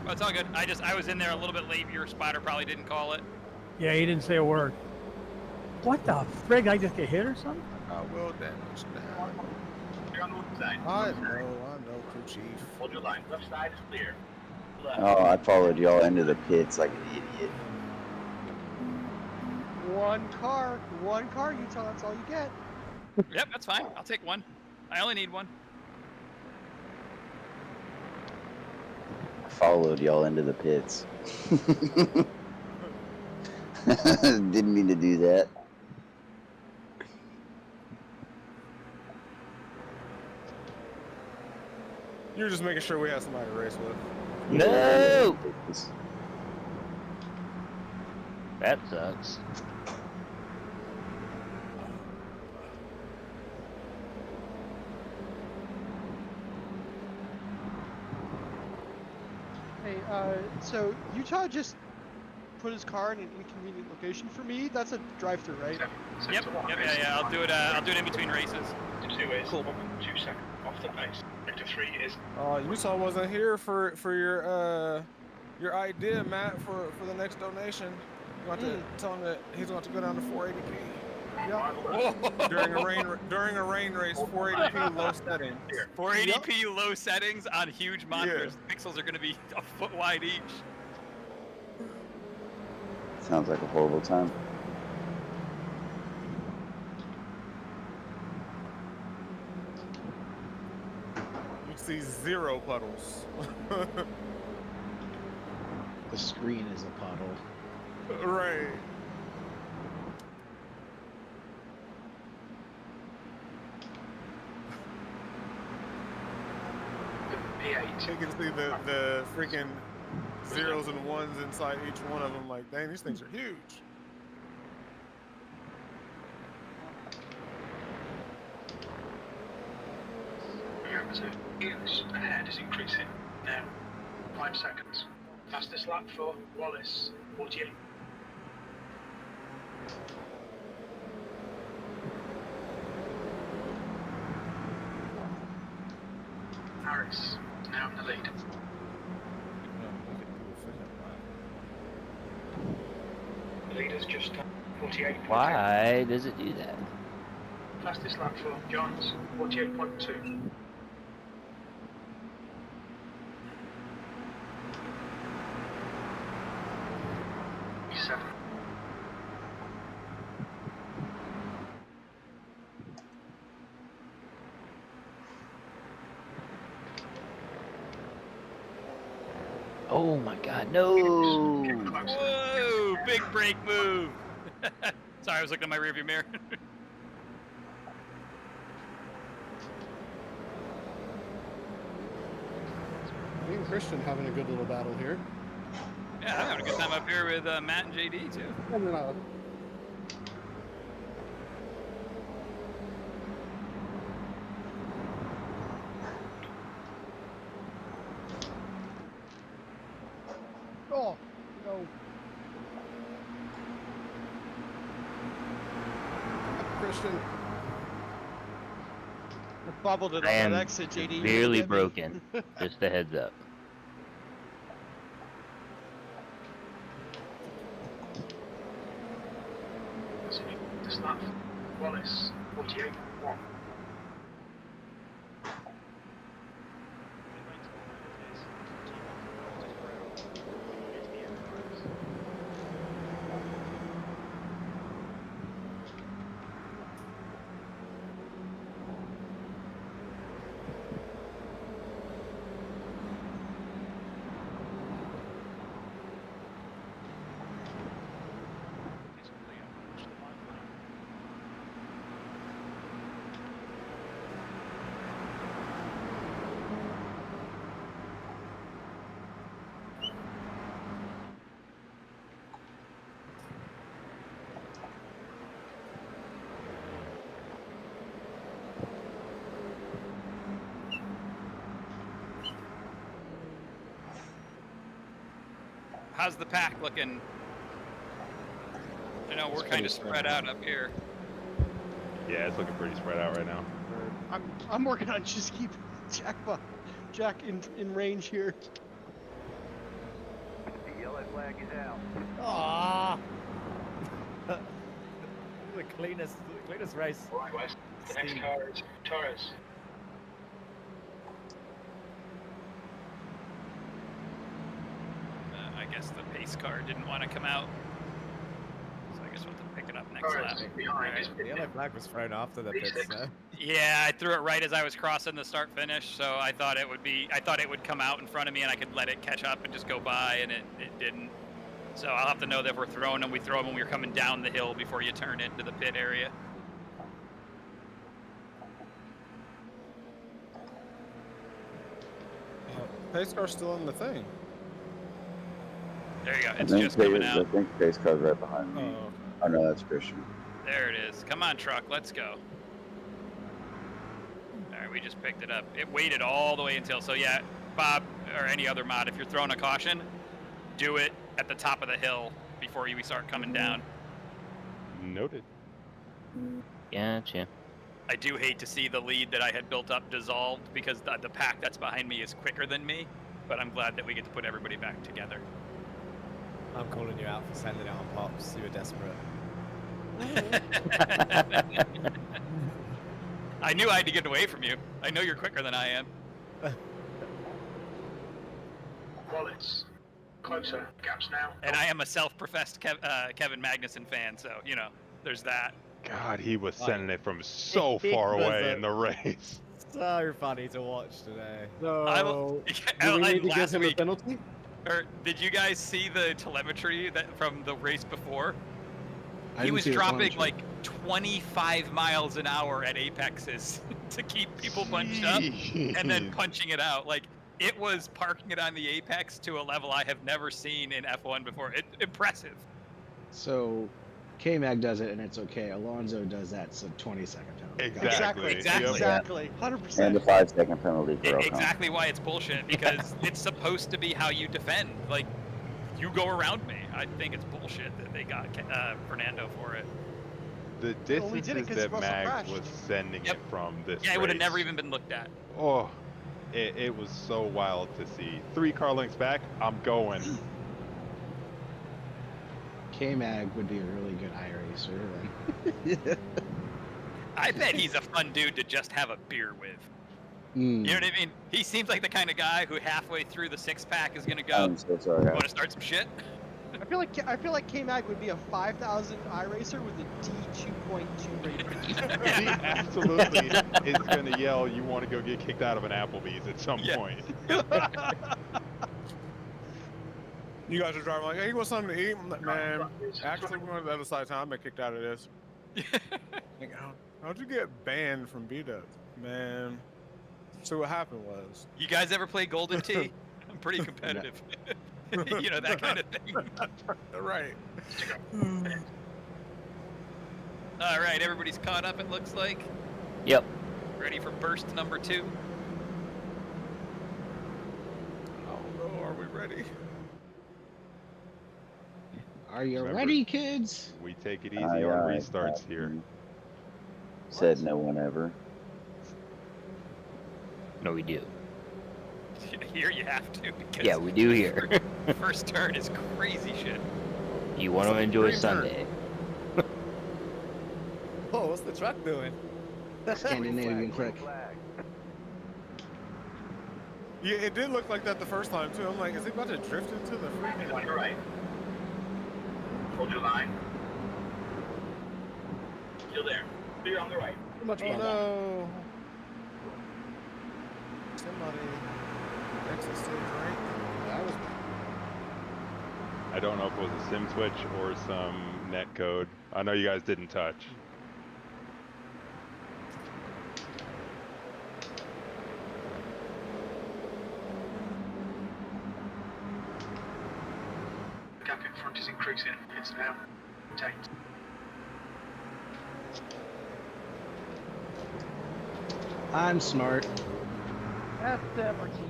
Oh, it's all good. I was in there a little bit late. Your spotter probably didn't call it. Yeah, he didn't say a word. What the frig? I just get hit or something? Wheel damage now. Clear on the left side. I know, crew chief. Hold your line. Left side is clear. Left. Oh, I followed y'all into the pits like an idiot. One car, Utah, that's all you get. Yep, that's fine. I'll take one. I only need one. I followed y'all into the pits. Didn't mean to do that. You're just making sure we have somebody to race with. No! That sucks. So Utah just put his car in an inconvenient location for me. That's a drive-through, right? Yep. Yeah. I'll do it. I'll do it in between races. Two is 1.2 seconds off the pace. Sector 3 is. Oh, Utah wasn't here for your idea, Matt, for the next donation. You want to tell him that he's going to go down to 480p. Yep. During a rain race, 480p low settings. 480p low settings on huge monitors. The pixels are going to be a foot wide each. Sounds like a horrible time. You see 0 puddles. The screen is a puddle. Right. You can see the freaking 0s and 1s inside each one of them. Like, dang, these things are huge. Ahead is increasing now. 5 seconds. Fastest lap for Wallace, 48. Harris now in the lead. The leader's just 48. Why does it do that? Fastest lap for Johns, 48.2. Oh my God, no! Whoa! Big brake move. Sorry, I was looking at my rearview mirror. Me and Christian having a good little battle here. Yeah, I'm having a good time up here with Matt and JD too. And then, Oh, no. Christian. I bobbled it I on am that exit, JD. You severely get me. broken. Just a heads up. This lap, Wallace, 48.1. How's the pack looking? I know we're kind of spread out up here. Yeah, it's looking pretty spread out right now. I'm working on just keeping Jack in range here. The yellow flag is out. Ah! The cleanest race. Right, West. The next car is Torres. I guess the pace car didn't want to come out. So I guess we'll have to pick it up next lap. The yellow flag was thrown after the pits, so. Yeah, I threw it right as I was crossing the start finish, so I thought it would come out in front of me and I could let it catch up and just go by, and it didn't. So I'll have to know that if we're throwing them, we throw them when we're coming down the hill before you turn into the pit area. Pace car's still in the thing. There you go. It's just coming out. I think pace car's right behind me. Oh no, that's Christian. There it is. Come on, truck. Let's go. All right, we just picked it up. It waited all the way until. So yeah, Bob, or any other mod, if you're throwing a caution, do it at the top of the hill before you start coming down. Noted. Gotcha. I do hate to see the lead that I had built up dissolved because the pack that's behind me is quicker than me, but I'm glad that we get to put everybody back together. I'm calling you out for sending it on Pops. You were desperate. I knew I had to get away from you. I know you're quicker than I am. Wallace. Closer. Gaps now. And I am a self-professed Kevin Magnussen fan, so, you know, there's that. God, he was sending it from so far away in the race. So funny to watch today. So, do we need to give him a penalty? Or did you guys see the telemetry that from the race before? I He didn't was see the dropping telemetry. like 25 miles an hour at apexes to keep people bunched up and then punching it out. Like, it was parking it on the apex to a level I have never seen in F1 before. Impressive. So, K-Mag does it and it's okay. Alonso does that, it's a 20-second penalty. Exactly. Exactly. 100%. And a 5-second penalty for Ocon. Exactly why it's bullshit, because it's supposed to be how you defend. Like, you go around me. I think it's bullshit that they got Fernando for it. The Well, we did it distances 'cause that Russell Mag crashed. was sending it from this Yeah, it would have race. never even been looked at. Oh, it was so wild to see. 3 car lengths back, I'm going. K-Mag would be a really good iRacer then. I bet he's a fun dude to just have a beer with. Mm. You know what I mean? He seems like the kind of guy who halfway through the 6-pack is gonna go, I'm so sorry. want to start some shit? I feel like K-Mag would be a 5,000 iRacer with a D2.2 rating. He absolutely is going to yell, you want to go get kicked out of an Applebee's at some point. You guys are driving like, hey, you want something to eat? I'm like, man, actually, we're going to the other side of town. I'm going to get kicked out of this. Like, how'd you get banned from B-Dub? Man. So what happened was... You guys ever play Golden Tee? I'm pretty competitive. You know, that kind of thing. Right. All right, everybody's caught up, it looks like. Yep. Ready for burst number 2? Oh, no, are we ready? Are you Remember, ready, kids? We take it easy Aye, on aye, restarts here. Said no one ever. No, we do. Here you have to, because Yeah, we do here. first turn is crazy shit. You want to enjoy Sunday. Oh, what's the truck doing? Scandinavian trick. Yeah, it did look like that the first time, too. I'm like, is he about to drift into the freaking... On your right. Hold your line. Still there. Clear on the right. Much Oh, better. no. Somebody... exit stage right. That was I don't know if it was a sim switch or some net code. I know you guys didn't touch. The gap in front is increasing. It's now tight. I'm smart. That's Marquis.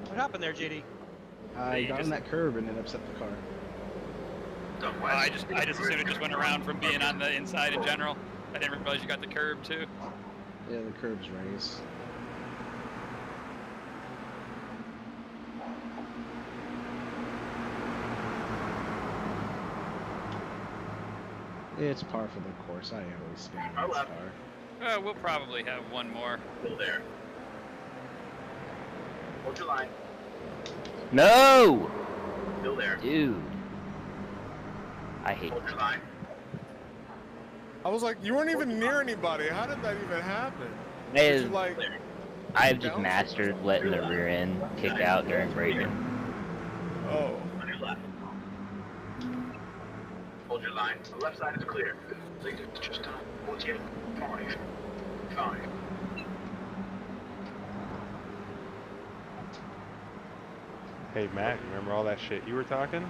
What happened there, JD? I got on that curb and it upset the car. I just assumed it just went around from being on the inside in general. I didn't realize you got the curb too. Yeah, the curb's raised. It's par for the course. I always spin in this car. We'll probably have one more. Still there. Hold your line. No! Still there. Dude. I hate Hold your line. I was like, you weren't even near anybody. How did that even happen? Hey, Did you, like... I've just mastered letting the rear end kick out during braking. Oh. On your left. Hold your line. The left side is clear. Lead it just on 48. 5. Hey, Matt, remember all that shit you were talking?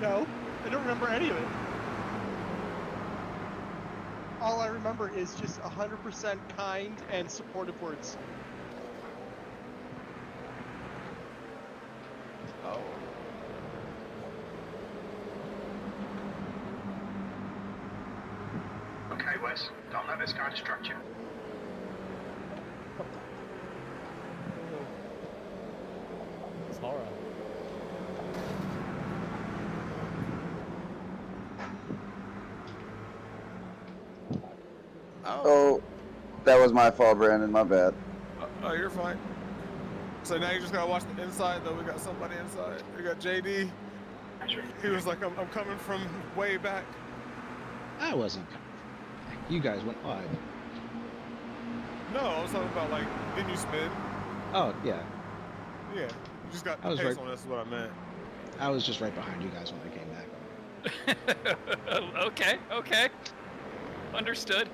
No, I don't remember any of it. all I remember is just 100% kind and supportive words. Oh. Okay, Wes, don't let this guy distract you. It's horror. Oh, that was my fault, Brandon. My bad. Oh, you're fine. So now you just gotta watch the inside, though. We got somebody inside. We got JD. He was like, I'm coming from way back. I wasn't. You guys went wide. No, I was talking about, like, didn't you spin? Oh, yeah. Yeah. You just got I was pace right. on this is what I meant. I was just right behind you guys when I came back. Okay. Understood.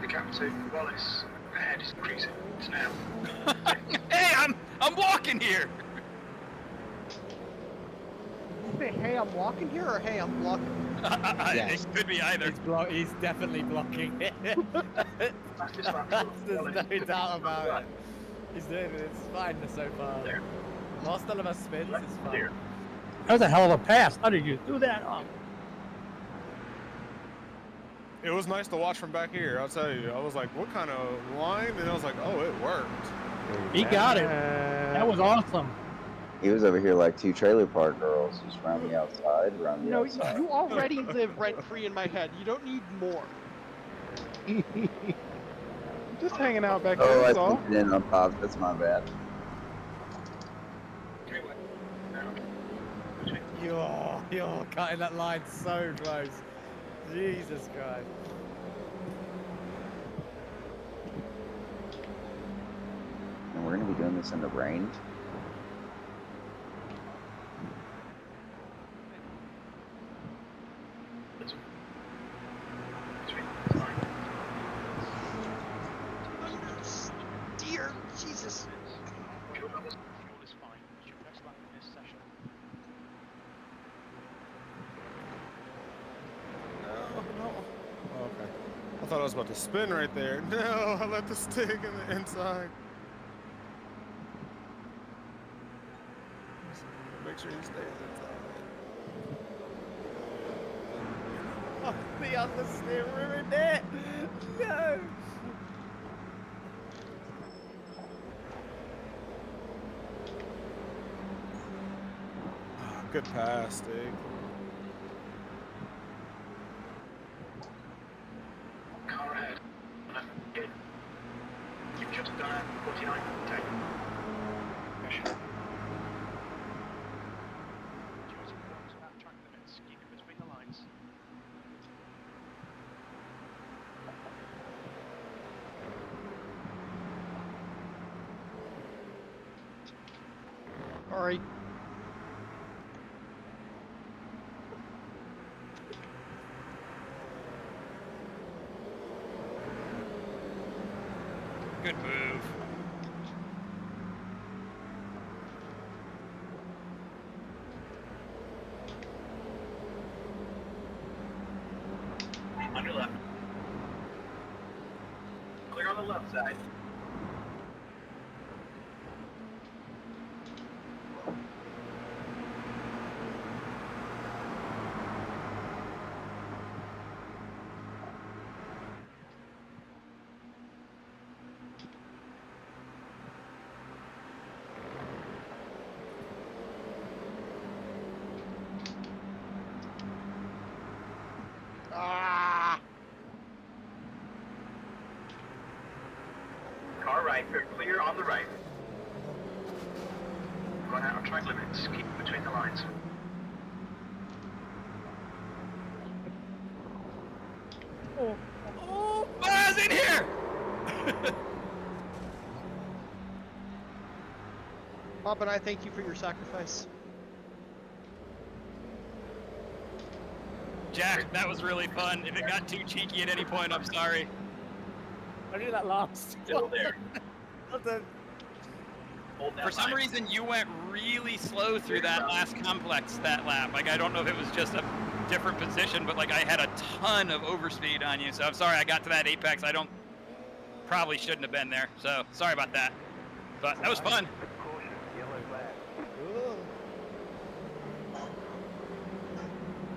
The captain, Wallace, ahead is increasing. It's now. Hey, I'm walking here. You say, hey, I'm walking here, or hey, I'm blocking? Yes. It could be either. He's definitely blocking it. Fastest lap There's for no doubt about it. He's doing it. It's fine so far. There. Lost all of our spins. It's fine. There. That was a hell of a pass. How did you do that? Oh, It was nice to watch from back here, I'll tell you. I was like, what kind of line? And I was like, oh, it worked. he got it. That was awesome. He was over here like two trailer park girls, just around the outside, around the No, outside. you already live rent-free in my head. You don't need more. Just hanging out back there, Oh, I that's all. peeked in on top. That's my bad. Okay, Wes. Now. You're cutting that line so close. Jesus Christ. And we're gonna be doing this in the rain. Dear Jesus. Fuel is fine. Your best lap in this session. No. Oh, okay. I thought I was about to spin right there. No, I let the stick in the inside. Make sure he stays inside. Oh, the understeer ruined it. No. Good pass, Stig. Car ahead. You've just done a 49. Take. Mission. Track limits. Keep it between the lines. All right. Good move. Under left. Clear on the left side. Ah. Car right, you're clear on the right. Going out on track limits. Keep it between the lines. Oh, Buzz in here! Bob and I thank you for your sacrifice. Jack, that was really fun. If it got too cheeky at any point, I'm sorry. I knew that last. Still there. Well done. Hold that For some line. reason, you went really slow through that last complex that lap. Like, I don't know if it was just a different position, but like I had a ton of overspeed on you, so I'm sorry I got to that apex. Probably shouldn't have been there, so sorry about that. But that was fun.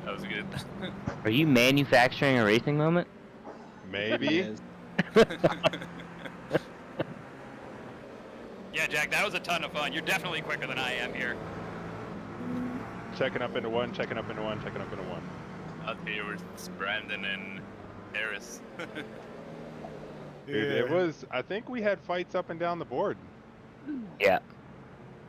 That was good. Are you manufacturing a racing moment? Maybe. Yeah, Jack, that was a ton of fun. You're definitely quicker than I am here. Checking up into one, checking up into one, checking up into one. Out here with Brandon and Harris. Dude, it was. I think we had fights up and down the board. Yeah.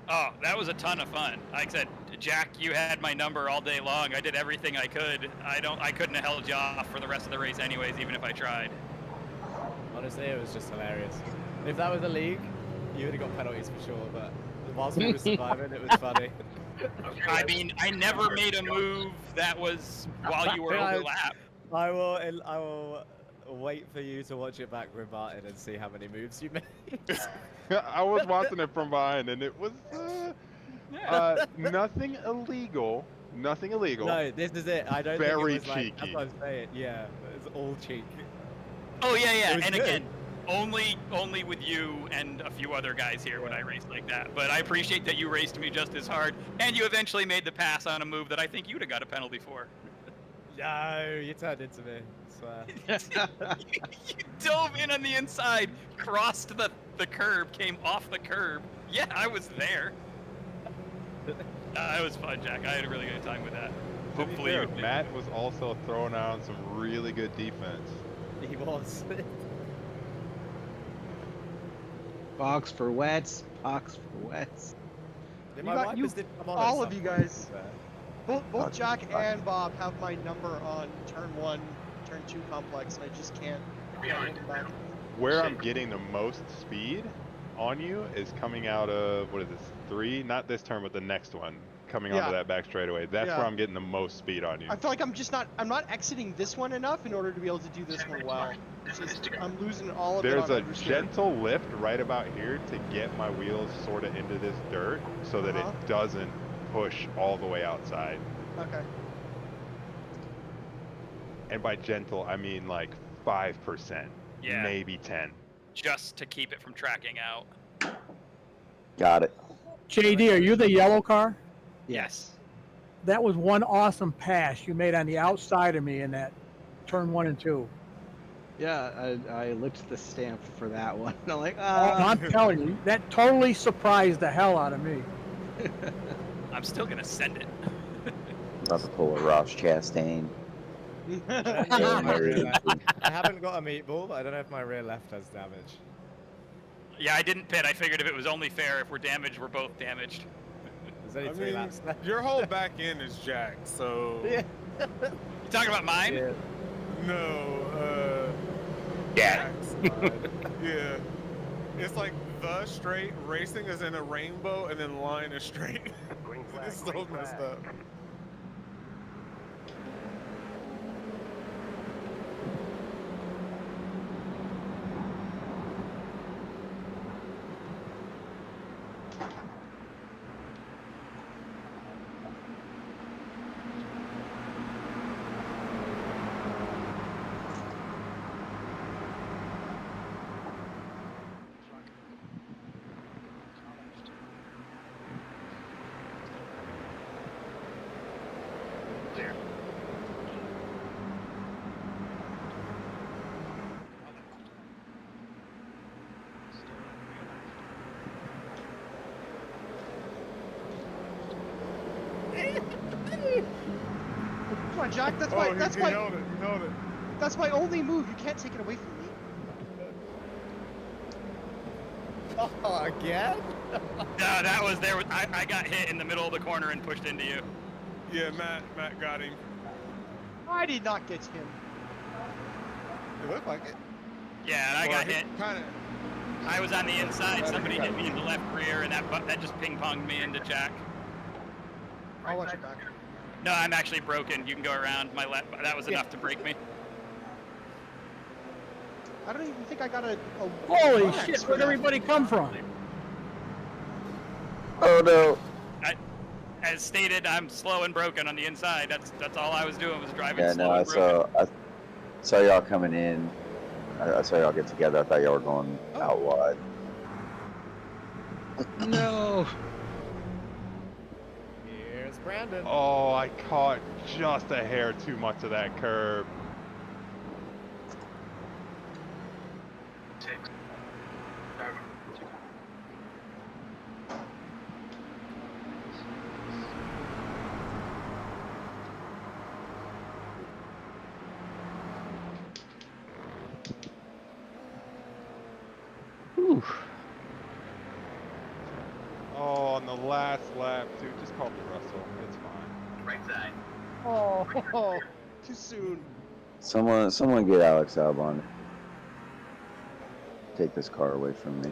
Oh, that was a ton of fun. Like I said, Jack, you had my number all day long. I did everything I could. I couldn't have held you off for the rest of the race anyways, even if I tried. Honestly, it was just hilarious. If that was a league, you would have got penalties for sure, but whilst we were surviving, it was funny. I mean, I never made a move that was while you were overlapped. I will wait for you to watch it back with Martin and see how many moves you made. I was watching it from behind, and it was nothing illegal. Nothing illegal. No, this is it. I don't Very think it was cheeky. Like, that's what I'm saying. Yeah, it's all cheek. Oh yeah, and good. again, only with you and a few other guys here would I race like that. But I appreciate that you raced me just as hard, and you eventually made the pass on a move that I think you'd have got a penalty for. No, you turned into me. I swear. You dove in on the inside, crossed the curb, came off the curb. Yeah, I was there. It was fun, Jack. I had a really good time with that. To be fair, Matt was also throwing out some really good defense. He was. Box for wets. Box for wets. All of you guys. Both Jack and Bob have my number on turn 1, turn 2 complex, and I just can't. Where I'm getting the most speed on you is coming out of, what is this, 3? Not this turn, but the next one. Coming onto that back straightaway. That's where I'm getting the most speed on you. I feel like I'm not exiting this one enough in order to be able to do this one well. It's just, I'm losing all of it There's on a understeer. gentle lift right about here to get my wheels sort of into this dirt so that it doesn't push all the way outside. Okay. And by gentle, I mean like 5%, Yeah. maybe 10. Just to keep it from tracking out. Got it. JD, are you the yellow car? Yes. That was one awesome pass you made on the outside of me in that turn 1 and 2. Yeah, I looked at the stamp for that one. I'm like, I'm telling you, that totally surprised the hell out of me. I'm still gonna send it. About to pull a Ross Chastain. I haven't got a meatball, but I don't know if my rear left has damage. Yeah, I didn't pit. I figured if it was only fair, if we're damaged, we're both damaged. There's only 3 laps left. Your whole back end is jacked, so. Yeah. You talking about mine? Yeah. No, Yeah. yeah. It's like the straight racing is in a rainbow and then line is straight. It's so messed up. Come on, Jack. That's my. That's my. That's my only move. You can't take it away from me. Oh, again? No, that was there. I got hit in the middle of the corner and pushed into you. Yeah, Matt got him. I did not get him. It looked like it. Yeah, and I got hit. Kind of. I was on the inside. Somebody hit me in the left rear, and that just ping-ponged me into Jack. I'll watch it back. No, I'm actually broken. You can go around my left. That was enough to break me. I don't even think I got a Holy wax shit, for where'd that. everybody come from? Oh no. as stated, I'm slow and broken on the inside. That's all I was doing was driving Yeah, slow no, and broken. I saw y'all coming in. I saw y'all get together. I thought y'all were going out wide. No. Here's Brandon. Oh, I caught just a hair too much of that curb. 6, 7, Whew. Oh, on the last lap, dude, just call me Russell. It's fine. right side. Oh, too soon. Someone get Alex Albon. Take this car away from me.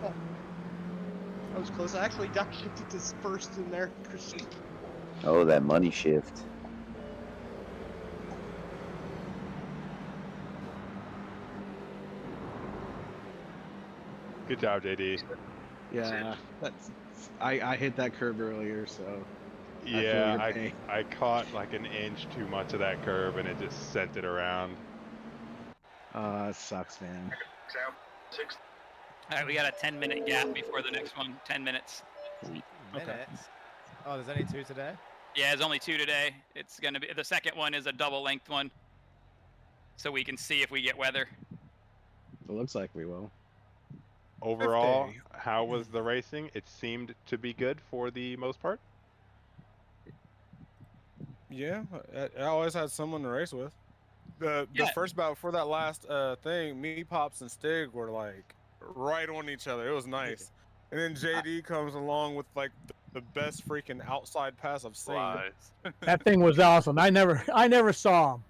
That was close. I actually downshifted this first in there, Christian. Oh, that money shift. Good job, JD. Yeah, I hit that curb earlier, so Yeah, I feel your pain. I caught like an inch too much of that curb and it just sent it around. It sucks, man. 6. All right, we got a 10-minute gap before the next one. 10 minutes. Minutes. Oh, there's only 2 today? Yeah, there's only 2 today. It's gonna be the second one is a double-length one, so we can see if we get weather. It looks like we will. Overall, 50. how was the racing? It seemed to be good for the most part. Yeah, I always had someone to race with. The first bout for that last thing, me, Pops, and Stig were like right on each other. It was nice. And then JD comes along with like the best freaking outside pass I've seen. Lies. That thing was awesome. I never saw him.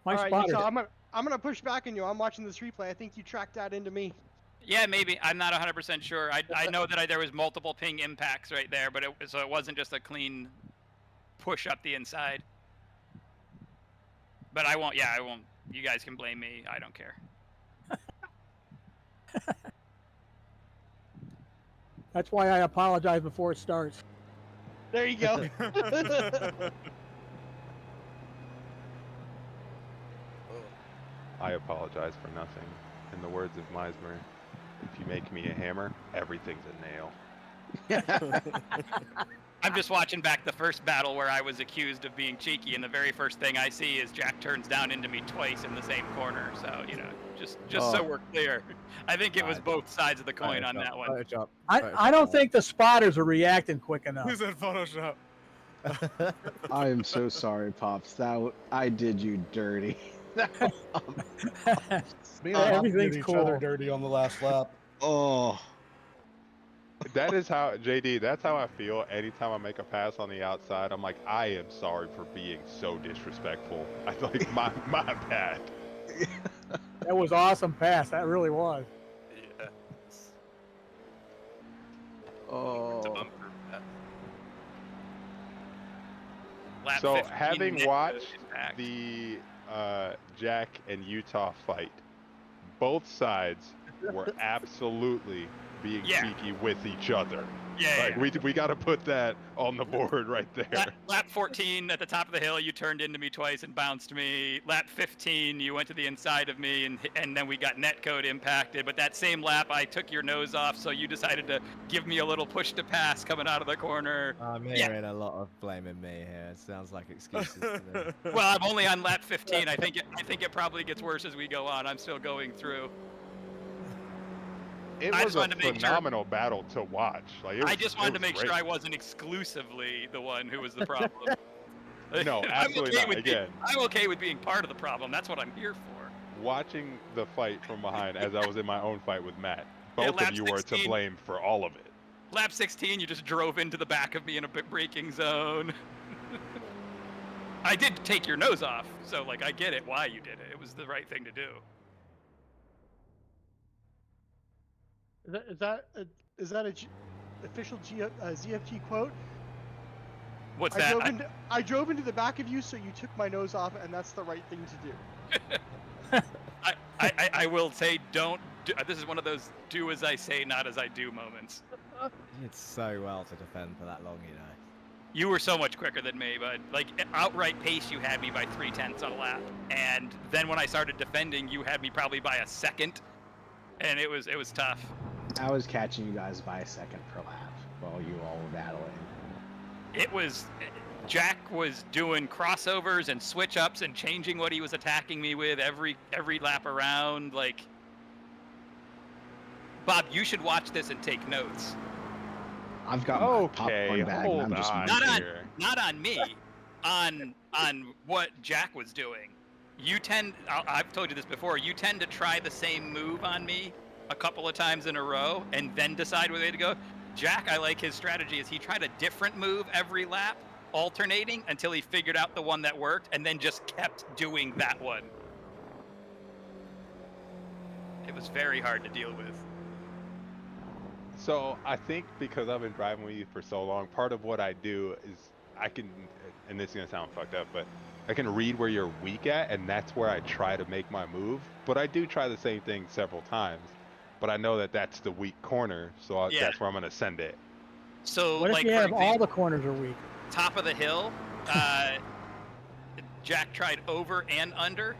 My All right, spotter. Utah, I'm gonna push back on you. I'm watching this replay. I think you tracked that into me. Yeah, maybe. I'm not 100% sure. I know that there was multiple ping impacts right there, but so it wasn't just a clean push up the inside. But I won't. Yeah, I won't. You guys can blame me. I don't care. That's why I apologize before it starts. There you go. I apologize for nothing. In the words of Meismer, if you make me a hammer, everything's a nail. I'm just watching back the first battle where I was accused of being cheeky, and the very first thing I see is Jack turns down into me twice in the same corner. So, you know, just so we're clear. I think it was both sides of the coin on that one. Photoshop. I don't think the spotters are reacting quick enough. He said Photoshop. I am so sorry, Pops. I did you dirty. Everything's cool. dirty on the last lap. Oh. That is how, JD, that's how I feel anytime I make a pass on the outside. I'm like, I am sorry for being so disrespectful. I like, my bad. That was awesome pass. That really was. Yeah. Oh. Lap So 15 having net watched impact. the Jack and Utah fight, both sides were absolutely being cheeky with each other. Yeah, Like, we got to put that on the board right there. Lap 14 at the top of the hill, you turned into me twice and bounced me. Lap 15, you went to the inside of me, and then we got netcode impacted. But that same lap, I took your nose off, so you decided to give me a little push to pass coming out of the corner. I'm hearing a lot of blaming me here. It sounds like excuses to me. Well, I'm only on lap 15. I think it probably gets worse as we go on. I'm still going through. It was a phenomenal battle to watch. Like, I just wanted to make sure I wasn't exclusively the one who was the problem. No, absolutely not. Again, I'm okay with being part of the problem. That's what I'm here for. Watching the fight from behind as I was in my own fight with Matt, both lap of you were to 16. blame for all of it. Lap 16, you just drove into the back of me in a braking zone. I did take your nose off, so like I get it why you did it. It was the right thing to do. Is that a official ZFG quote? What's that? I drove into the back of you, so you took my nose off, and that's the right thing to do. I will say don't this is one of those do as I say, not as I do moments. You did so well to defend for that long, you know. You were so much quicker than me, but like outright pace, you had me by 0.3 on a lap, and then when I started defending, you had me probably by a second, and it was tough. I was catching you guys by a second per lap while you all were battling. It was Jack was doing crossovers and switch ups and changing what he was attacking me with every lap around. Like, Bob, you should watch this and take notes. I've got my popcorn bag and I'm just not on me, on what Jack was doing. I've told you this before, you tend to try the same move on me a couple of times in a row and then decide where to go. Jack, I like his strategy is he tried a different move every lap, alternating until he figured out the one that worked and then just kept doing that one. It was very hard to deal with. So I think because I've been driving with you for so long, part of what I do is I can, and this is gonna sound fucked up, but I can read where you're weak at, and that's where I try to make my move. But I do try the same thing several times, but I know that that's the weak corner, so that's where I'm gonna send it. So what if like, you for have example, all the corners are weak? top of the hill, Jack tried over and under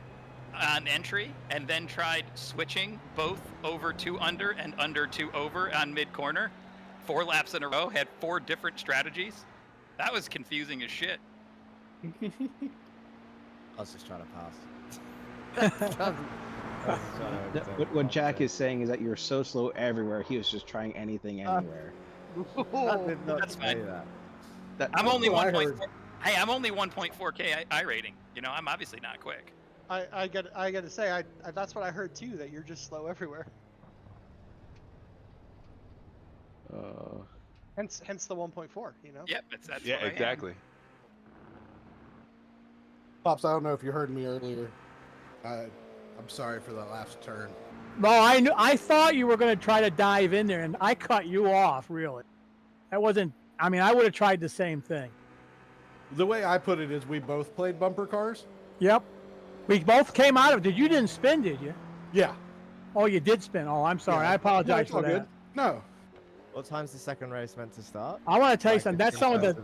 on entry, and then tried switching both over to under and under to over on mid corner. 4 laps in a row, had 4 different strategies. That was confusing as shit. I was just trying to pass. What Jack is saying is that you're so slow everywhere. He was just trying anything anywhere. That's fine. That, I'm only what I 1.4. heard. Hey, I'm only 1.4K I rating. You know, I'm obviously not quick. I gotta say, that's what I heard too. That you're just slow everywhere. Hence the 1.4. You know. Yep, that's Yeah, what I am. exactly. Pops, I don't know if you heard me earlier. I'm sorry for that last turn. No, I thought you were going to try to dive in there, and I cut you off. Really, that wasn't. I mean, I would have tried the same thing. The way I put it is, we both played bumper cars. Yep, we both came out of. You didn't spin, did you? Yeah. Oh, you did spin. Oh, I'm sorry. Yeah. I apologize No, it's for all that. good. No. What time's the second race meant to start? I want to tell you Like, something. That's some of the.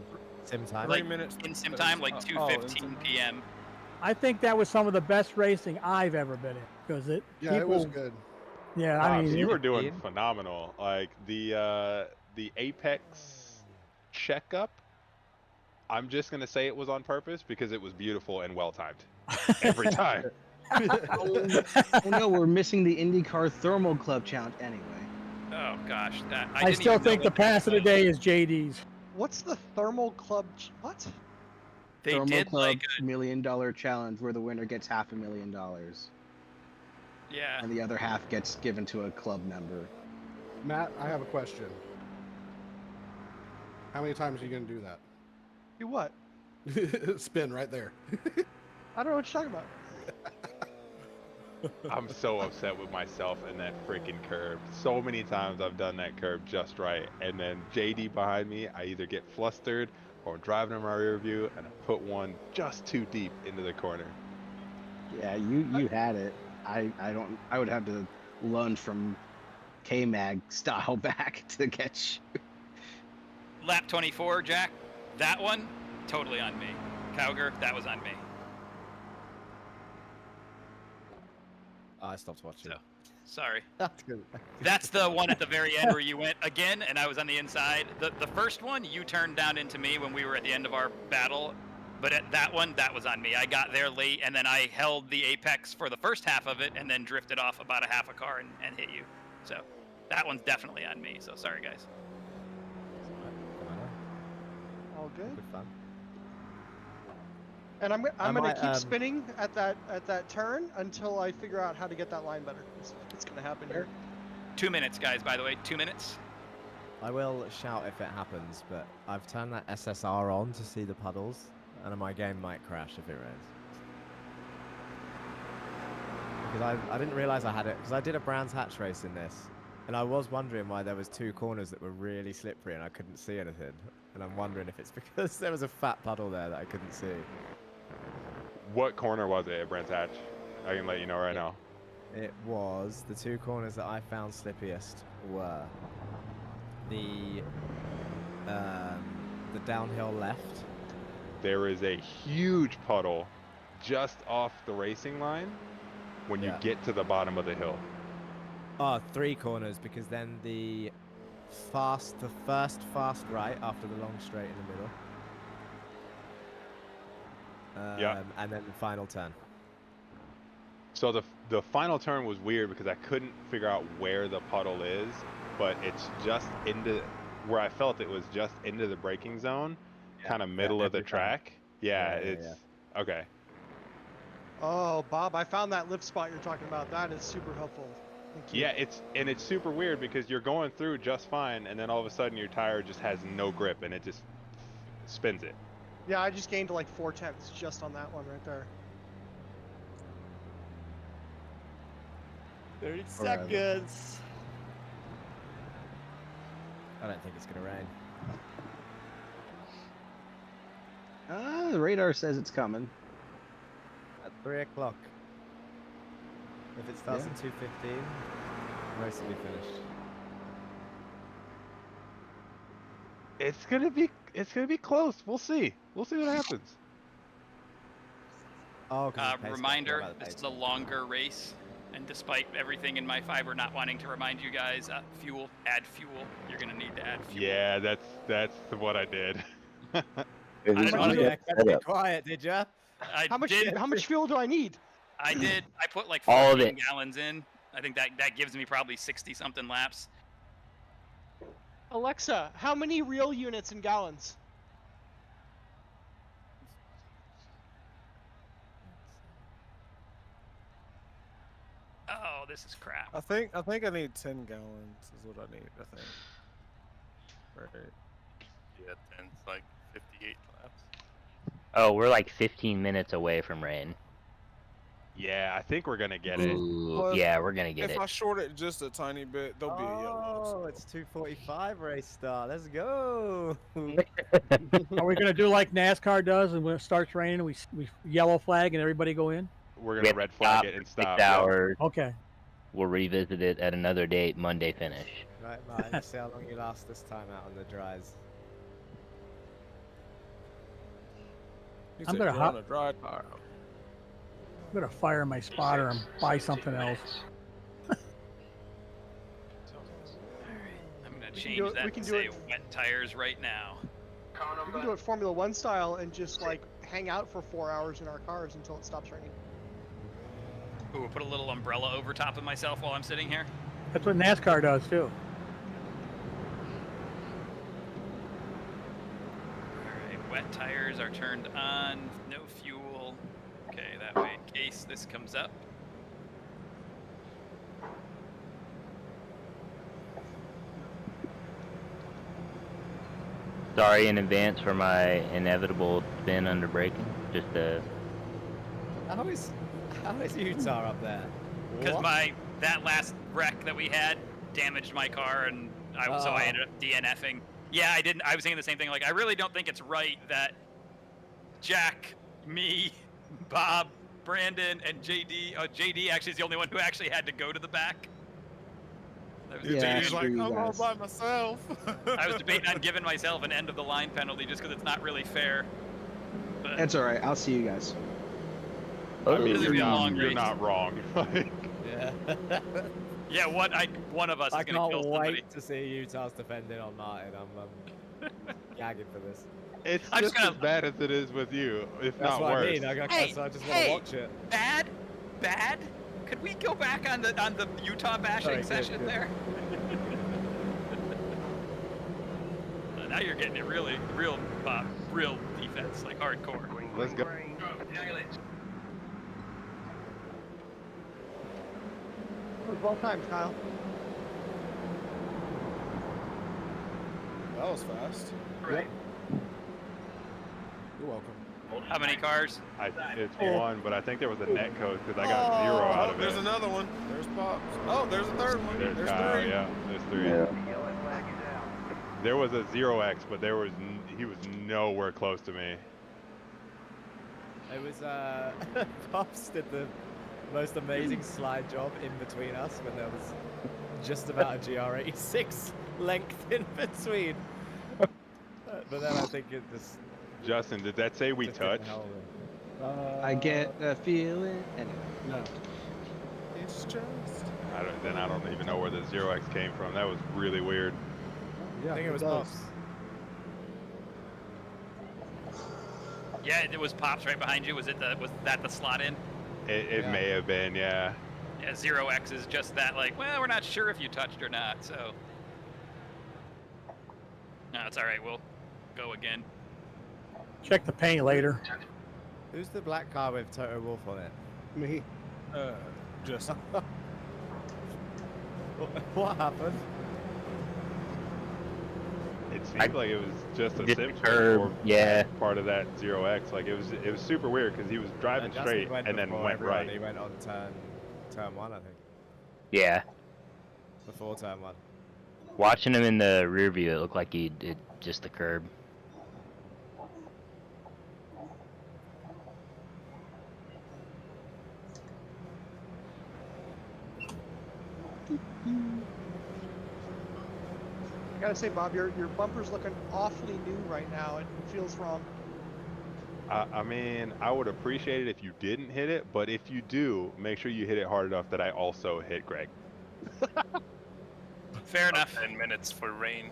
Sim time. Like 3 minutes in sim time, like 2:15 p.m. I think that was some of the best racing I've ever been in because it. Yeah, it was good. Yeah, I mean, you were doing phenomenal. Like the Apex checkup, I'm just gonna say it was on purpose because it was beautiful and well timed every time. oh no, we're missing the IndyCar Thermal Club challenge anyway. Oh gosh, I still think the pass of the day is JD's. What's the Thermal Club? What? They Thermal did Club like $1 million challenge where the winner gets $500,000. Yeah. And the other half gets given to a club member. Matt, I have a question. How many times are you going to do Do what? that? Spin right there. I don't know what you're talking about. I'm so upset with myself in that freaking curve. So many times I've done that curve just right, and then JD behind me, I either get flustered or I'm driving in my rear view and I put one just too deep into the corner. Yeah, you had it. I would have to lunge from K-Mag style back to catch. Lap 24, Jack. That one, totally on me. Cowger, that was on me. I stopped watching. So, sorry. That's good. That's the one at the very end where you went again, and I was on the inside. The first one, you turned down into me when we were at the end of our battle. But at that one, that was on me. I got there late, and then I held the apex for the first half of it, and then drifted off about a half a car and hit you. So that one's definitely on me. So sorry, guys. All good. Good fun. And I'm gonna might, keep spinning at that turn until I figure out how to get that line better. It's gonna happen here. 2 minutes, guys. By the way, 2 minutes. I will shout if it happens, but I've turned that SSR on to see the puddles, and my game might crash if it rains. Because I didn't realize I had it, because I did a Brands Hatch race in this, and I was wondering why there was 2 corners that were really slippery and I couldn't see anything. And I'm wondering if it's because there was a fat puddle there that I couldn't see. What corner was it at Brent's Hatch? I can let you know right now. It was the two corners that I found slippiest were the downhill left. There is a huge puddle just off the racing line when you get to the bottom of the hill. Oh, three corners, because then the first fast right after the long straight in the middle. And then the final turn. So the final turn was weird because I couldn't figure out where the puddle is, but it's just into where I felt it was just into the braking zone, kind of middle of the track. Okay. Oh, Bob, I found that lift spot you're talking about. That is super helpful. Thank you. Yeah, it's super weird because you're going through just fine, and then all of a sudden your tire just has no grip and it just spins it. Yeah, I just gained like 4/10 just on that one right there. 30 seconds. I don't think it's gonna rain. The radar says it's coming. At 3 o'clock. If it starts at 2:15, race will be finished. It's gonna be close. We'll see. We'll see what happens. Oh, reminder: this is a longer race, and despite everything in my fiber not wanting to remind you guys, add fuel. You're gonna need to add fuel. Yeah, that's what I did. Kept quiet, did ya? How much fuel do I need? I put like all of 14 it. gallons in. I think that gives me probably 60 something laps. Alexa, how many real units in gallons? Oh, this is crap. I think I need 10 gallons is what I need. I think. Right. Yeah, 10's like 58 laps. Oh, we're like 15 minutes away from rain. Yeah, I think we're gonna get it. Ooh, yeah, we're gonna get it. If I short it just a tiny bit, there'll be a yellow. Oh, it's 2:45 race start. Let's go. Are we gonna do like NASCAR does, and when it starts raining, we yellow flag and everybody go in? We're gonna red flag it and stop. 6 hours. Okay. We'll revisit it at another date. Monday finish. Right, Martin. Let's see how long you last this time out on the dries. I'm gonna I'm gonna fire my spotter and buy something else. I'm gonna change that and say wet tires right now. We can do it Formula 1 style and just like hang out for 4 hours in our cars until it stops raining. Ooh, put a little umbrella over top of myself while I'm sitting here. That's what NASCAR does too. Alright, wet tires are turned on, no fuel. Okay, that way in case this comes up. Sorry in advance for my inevitable spin under braking. Just How is Utah up there? Because that last wreck that we had damaged my car, and so I ended up DNFing. Yeah, I was thinking the same thing. Like, I really don't think it's right that Jack, me, Bob, Brandon, and JD. JD actually is the only one who actually had to go to the back. JD's like, I'm all by myself. I was debating on giving myself an end of the line penalty just because it's not really fair. But That's all right. I'll see you guys. I mean, This is gonna be a long you're race. not wrong. Yeah. yeah, one of us I is gonna kill can't somebody. wait to see Utah's defending on Martin. I'm gagging for this. It's I'm just just as bad as it is with you, if That's not what worse. I mean. I just want to watch it. Bad. Could we go back on the Utah bashing Sorry, session good. there? Now you're getting it real defense, like hardcore. Let's go. Well timed, Kyle. That was fast. Yep. You're welcome. How many cars? It's one, but I think there was a net code because I got 0 out of it. There's another one. There's Pops. Oh, there's a third one. There's Kyle, Kyle, yeah. There's 3. Yeah. There was a 0x, but he was nowhere close to me. It was Pops did the most amazing slide job in between us when there was just about a GR86 length in between. But then I think it just. Justin, did that say we just didn't touched? help him. I get a feeling. Anyway, no. It's just. I don't even know where the 0x came from. That was really weird. Yeah, I think it was does. Pops. Yeah, it was Pops right behind you. Was that the slot in? It may have been, yeah. Yeah, 0x is just that, like, well, we're not sure if you touched or not, so. No, it's all right. We'll go again. Check the paint later. Who's the black car with Toto Wolf on it? Me. Just. What happened? It seemed like it was just a sim curb, or yeah. part of that 0x. Like it was super weird because he was driving Justin straight went and then before went everyone. right. He went on turn 1, I think. Yeah. Before turn 1. Watching him in the rear view, it looked like he did just the curb. I gotta say, Bob, your bumper's looking awfully new right now. It feels wrong. I mean, I would appreciate it if you didn't hit it, but if you do, make sure you hit it hard enough that I also hit Greg. Fair enough. 10 minutes for rain.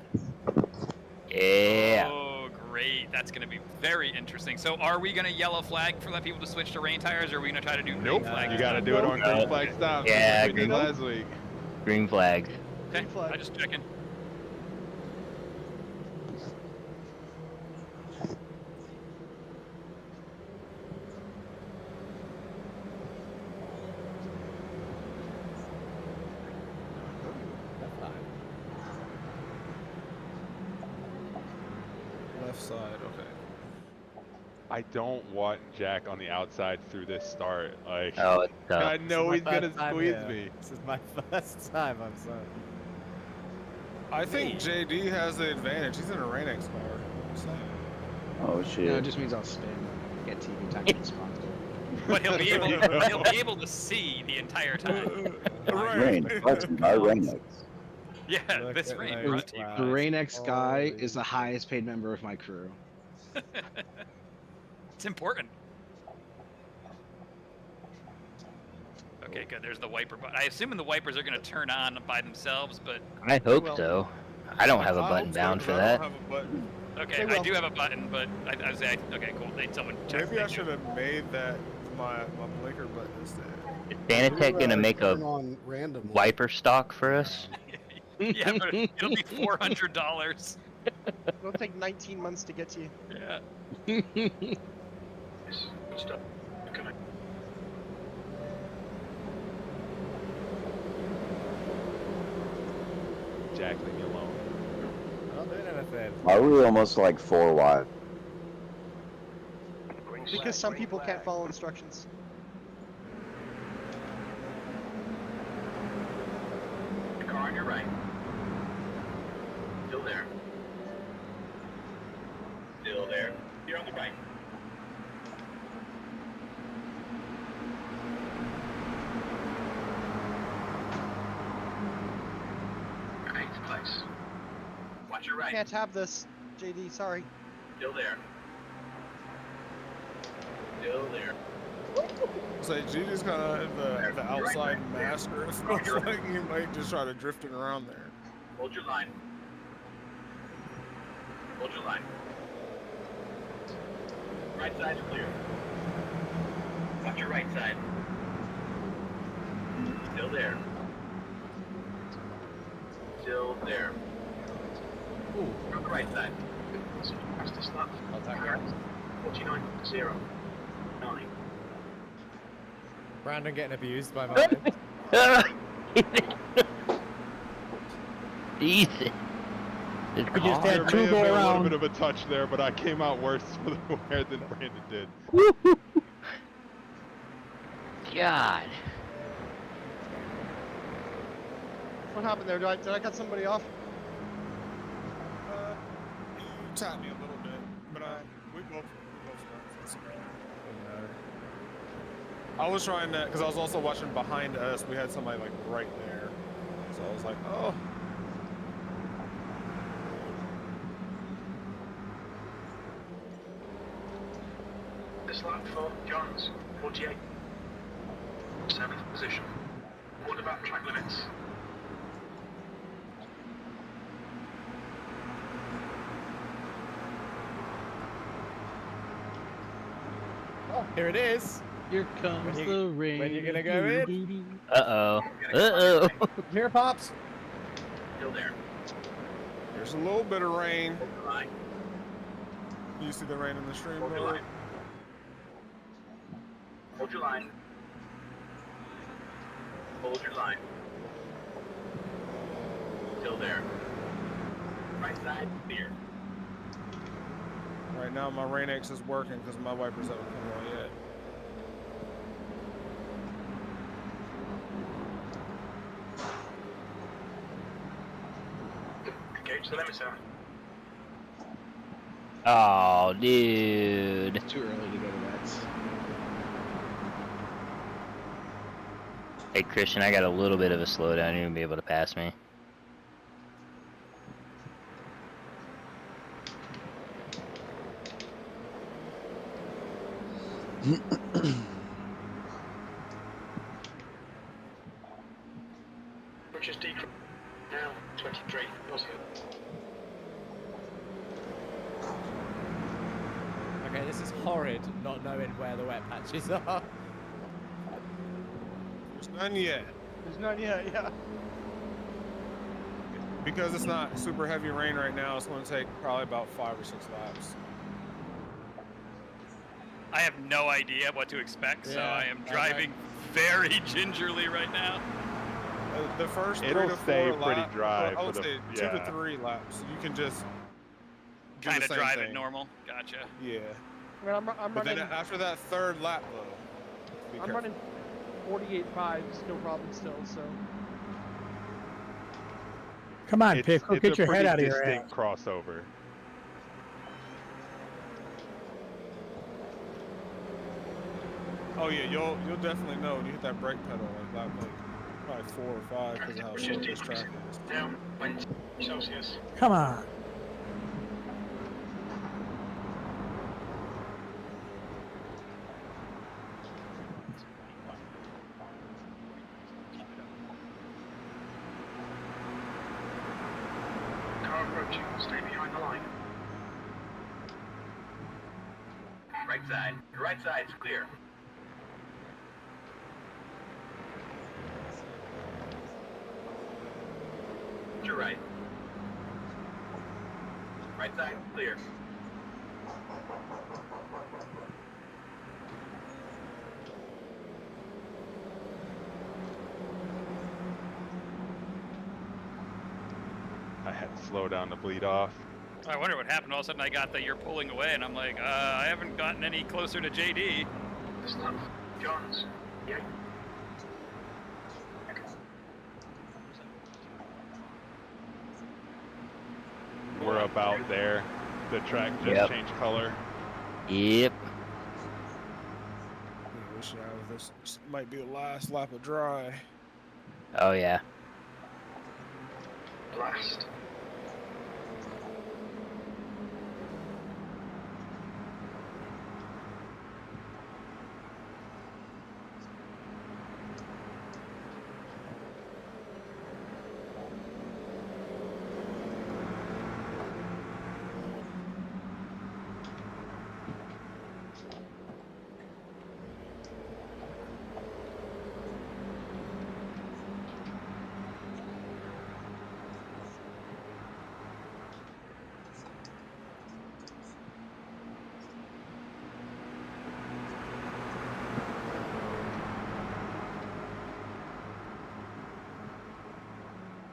Yeah. Oh, great. That's going to be very interesting. So are we going to yellow flag for let people to switch to rain tires, or are we going to try to do green flag? You got to do it on green flag stop. Yeah, like we did last week. Green flag. Okay, Green flag. I just checking. Left side, okay. I don't want Jack on the outside through this start. Like, Oh, it's tough. I know he's gonna squeeze here. me. This is my first time, I'm sorry. I think JD has the advantage. He's in a Rain-X car. So. Oh shit. No, it just means I'll spin. Get TV time to respond to it. But he'll be able to see the entire time. Rain. That's my Rain-X. Yeah, Look this at rain those brought to you. clouds. The Rain-X guy Holy is the highest paid member of my crew. It's important. Okay, good. There's the wiper button. I assume the wipers are going to turn on by themselves, but I hope Well, so. I don't have a I button hope so, bound 'cause for I that. don't have a button. okay, They I will. do have a button, but I was say, okay, cool. Someone check. Maybe I should have made that my blinker button instead. Is Sanitech gonna make Turn a on randomly. wiper stock for us? Yeah, but it'll be $400. It'll take 19 months to get to you. Yeah. Yes, good stuff. Okay. Jack, leave me alone. Not doing anything. Why are we almost like 4 wide? Because some people can't follow instructions. The car on your right. Still there. Still there. You're on the right. Eighth place. Watch your right. Can't have this, JD. Sorry. Still there. Still there. So JD's kind of the outside master. It feels like he might just try to drifting around there. Hold your line. Hold your line. Right side's clear. Watch your right side. Still there. Still there. Ooh. On the right side. So pass the stop. 49, 0, 9. Brandon getting abused by Martin. Ethan. It's We just car. had There two may have go been a little around. bit of a touch there, but I came out worse for the wear than Brandon did. God. What happened there? Did I cut somebody off? You tapped me a little bit, but we both got this. I was trying to, because I was also watching behind us. We had somebody like right there, so I was like, oh. This lap for Johns, 48. 7th position. What about track limits? Oh, here it is. Here comes the rain. When you gonna go in? Uh-oh. Uh-oh. Here, Pops. Still there. There's a little bit of rain. Hold the line. You see the rain in the stream, Hold your bro? line. Hold your line. Hold your line. Still there. Right side, clear. Right now, my Rain X is working because my wipers haven't come on yet. Engage the limiter. Oh, dude. Too early to go to vets. Hey, Christian, I got a little bit of a slowdown. You're gonna be able to pass me. Which is decreased. Now 23. Positive. Okay, this is horrid, not knowing where the wet patches are. There's none yet. There's none yet, yeah. Because it's not super heavy rain right now, it's going to take probably about 5 or 6 laps. I have no idea what to expect, so Yeah, I am driving very gingerly right now. The first 3 It'll to 4 stay pretty laps, dry I would for the- say 2 to 3 laps. You can just do Kind the of same drive thing. it normal. Gotcha. Yeah. I mean, I'm But running. then after that 3rd lap, though, be I'm careful. running 48.5, no problem still. So Come on, It's Pickle, a get your head pretty out of your ass. distinct crossover. Oh yeah, you'll definitely know when you hit that brake pedal like lap like probably 4 or 5 because of how Which slow is this track decreasing. is. Now 20 Celsius. Come on. Car approaching. Stay behind the line. Right side. The right side's clear. To your right. Right side clear. I had to slow down to bleed off. I wonder what happened. All of a sudden, I got the "you're pulling away," and I'm like, I haven't gotten any closer to JD. This time, Johns. Yeah. We're about there. The track just Yep. changed color. Yep. We should have this might be the last lap of dry. Oh, yeah. Blast.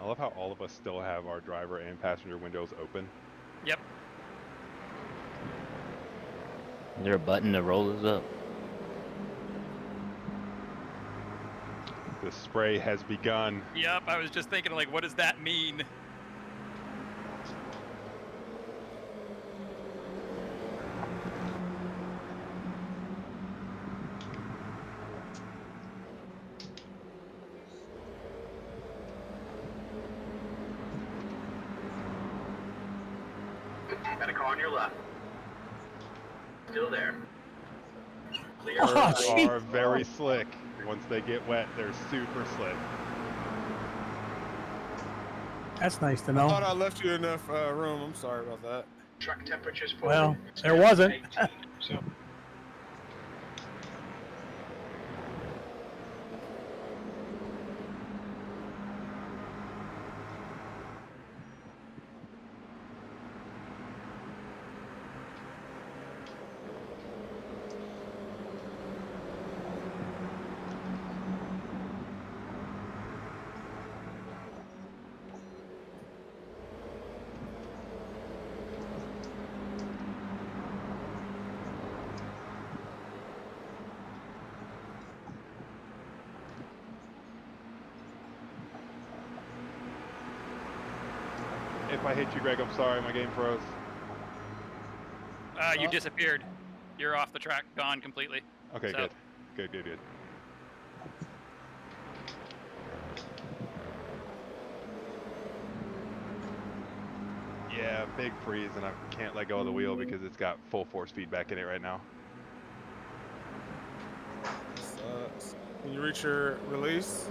I love how all of us still have our driver and passenger windows open. Yep. Is there a button to roll this up? The spray has begun. Yep. I was just thinking, like, what does that mean? Got a car on your left. Still there. Clear. Curves are very slick. Once they get wet, they're super slick. That's nice to I know. thought I left you enough room. I'm sorry about that. Track temperatures for Well, there wasn't. 18, so If I hit you, Greg, I'm sorry. My game froze. You disappeared. You're off the track, gone completely. Okay, So- good. Good. Yeah, big freeze, and I can't let go of the wheel because it's got full force feedback in it right now. Sucks. Can you reach your release?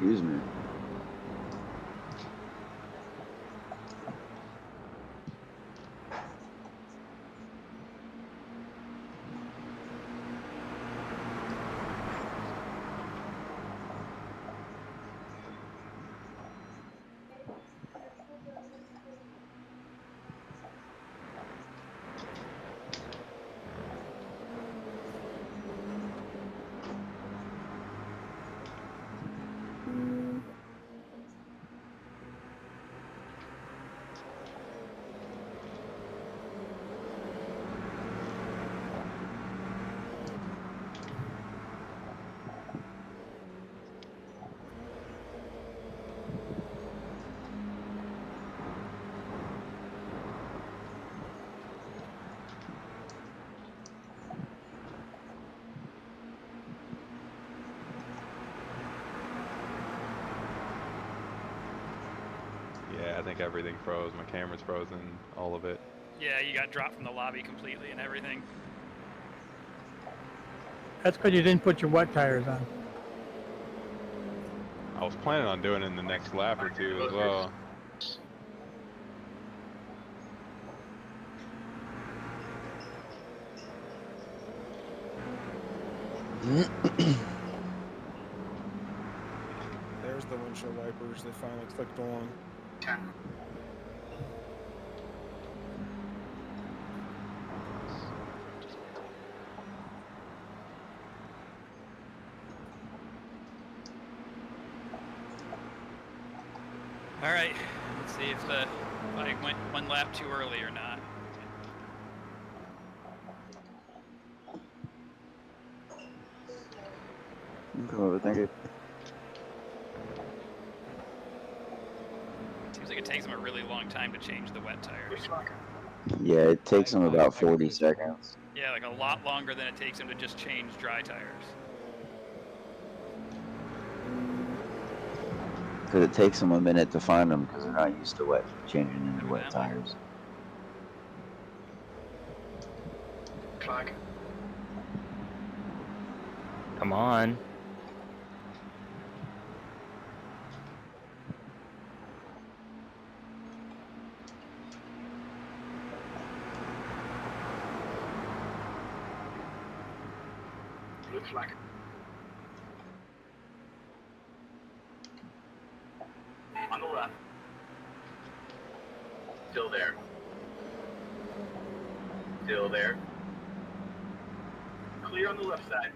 Excuse me. Yeah, I think everything froze. My camera's frozen, all of it. Yeah, you got dropped from the lobby completely and everything. That's because you didn't put your wet tires on. I was planning on doing it in the next lap or two as well. There's the windshield wipers. They finally clicked on. 10. All right, let's see if I went one lap too early or not. Cool, thank you. Seems like it takes them a really long time to change the wet tires. Yeah, it takes them about 40 seconds. Yeah, like a lot longer than it takes them to just change dry tires. Because it takes them a minute to find them because they're not used to changing into wet tires. Flag. Come on. Blue flag. On the left. Still there. Still there. Clear on the left side.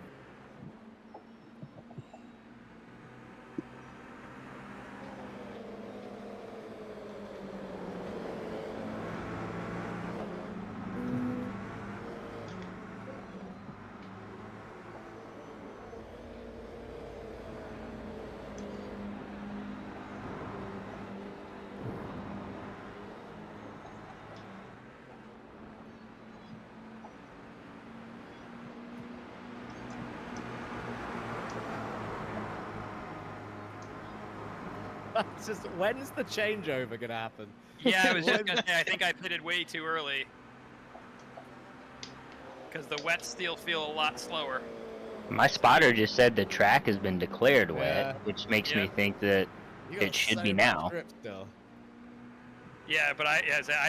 It's just, when is the changeover gonna happen? Yeah, I was just gonna say, I think I pitted way too early. Because the wets still feel a lot slower. My spotter just said the track has been declared wet, Yeah. which makes me think that You got it should so be much now. grip still. Yeah, but I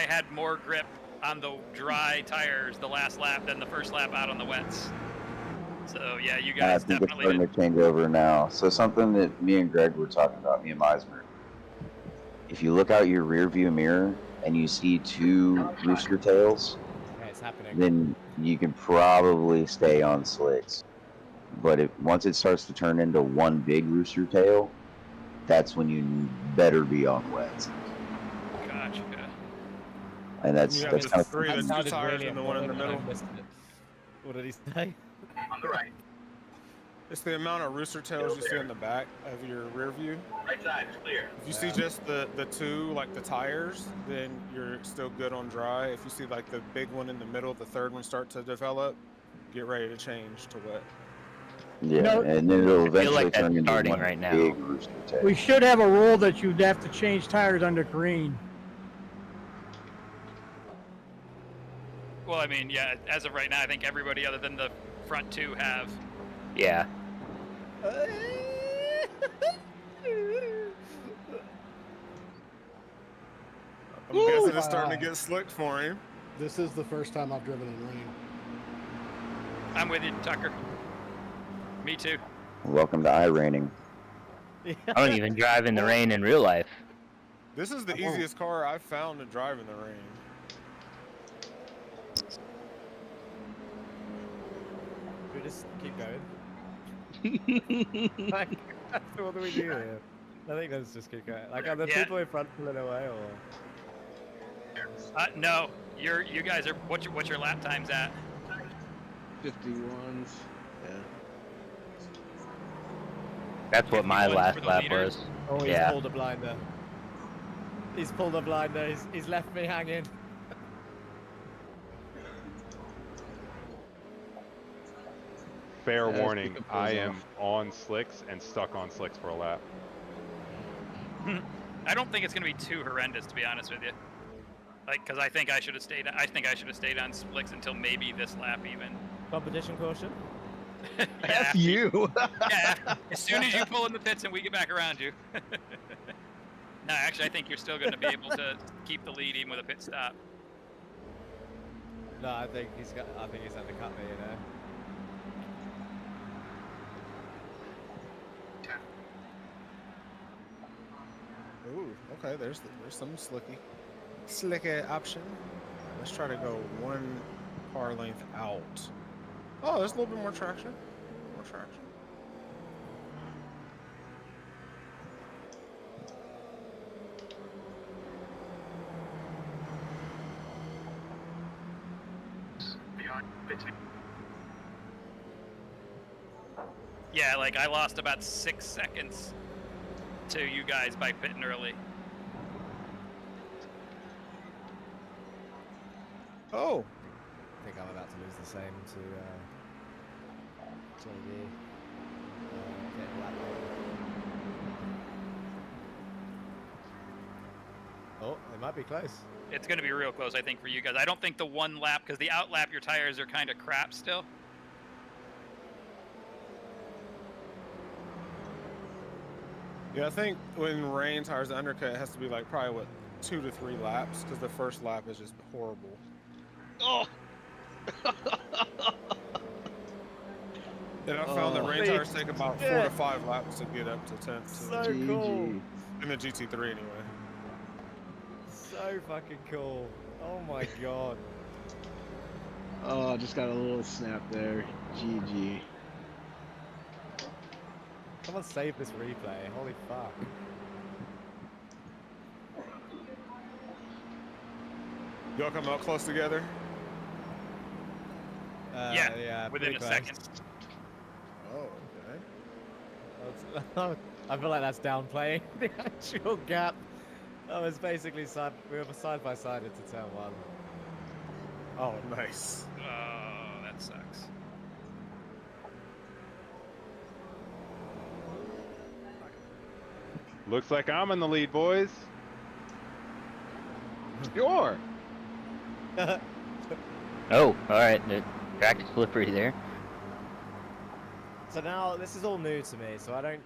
had more grip on the dry tires the last lap than the first lap out on the wets. So yeah, you I guys think it's definitely starting did. to change over now. So something that me and Greg were talking about, me and Meisner. If you look out your rear view mirror and you see two rooster tails, Yeah, it's happening. then you can probably stay on slicks. But once it starts to turn into one big rooster tail, that's when you better be on wets. Gotcha. And that's You have kind the of three, the two sounded tires really and the one in the important, middle. and I missed it. What did he say? On the right. It's the amount of rooster tails you see in the back of your rear view. Right side is clear. If you see just the two, like the tires, then you're still good on dry. If you see like the big one in the middle, the third one start to develop, get ready to change to wet. yeah, No, and then it'll I feel eventually like that's turn into starting one right now. big rooster tail. We should have a rule that you'd have to change tires under green. Well, I mean, yeah, as of right now, I think everybody other than the front two have. Yeah. I'm guessing it's starting to get slick for him. This is the first time I've driven in rain. I'm with you, Tucker. Me too. Welcome to iRaining. I don't even drive in the rain in real life. This is the easiest car I've found to drive in the rain. We just keep going. Like, what do we do here? I think let's just keep going. Like, are the Yeah. people in front pulling away, or? No, you guys are. What's your lap times at? 51s. Yeah. That's what my 51 last for the lap leaders? was. Oh, he's Yeah. pulled a blinder. He's pulled a blinder. He's left me hanging. Fair Yeah, warning, keep it I pulls am off. on slicks and stuck on slicks for a lap. I don't think it's gonna be too horrendous, to be honest with you. Like, cause I think I should have stayed. I think I should have stayed on slicks until maybe this lap even. Competition caution. F you. Yeah, as soon as you pull in the pits and we get back around you. No, actually, I think you're still going to be able to keep the lead even with a pit stop. No, I think he's undercut me, you know. Ooh, okay, there's some slicker option. Let's try to go one car length out. Oh, there's a little bit more traction. More traction. Behind pitting. Yeah, like I lost about 6 seconds to you guys by pitting early. Oh, I think I'm about to lose the same to JD. Getting lap over. Oh, it might be close. It's going to be real close, I think, for you guys. I don't think the one lap, because the out lap, your tires are kind of crap still. yeah, I think when rain tires, the undercut has to be like probably what 2 to 3 laps because the first lap is just horrible. Oh. And I found that rain Holy tires take about 4 shit. to 5 laps to get up to 10. So GG. cool. In the GT3 anyway. So fucking cool. Oh my god. Oh, just got a little snap there. GG. Someone save this replay. Holy fuck. Y'all come out close together? Yeah, within pretty a close. second. Oh, okay. I feel like that's downplaying the actual gap. That was basically we were side by side into turn 1. Oh, nice. Oh, that sucks. Looks like I'm in the lead, boys. Sure. Oh, all right. The track is slippery there. So now this is all new to me, so I don't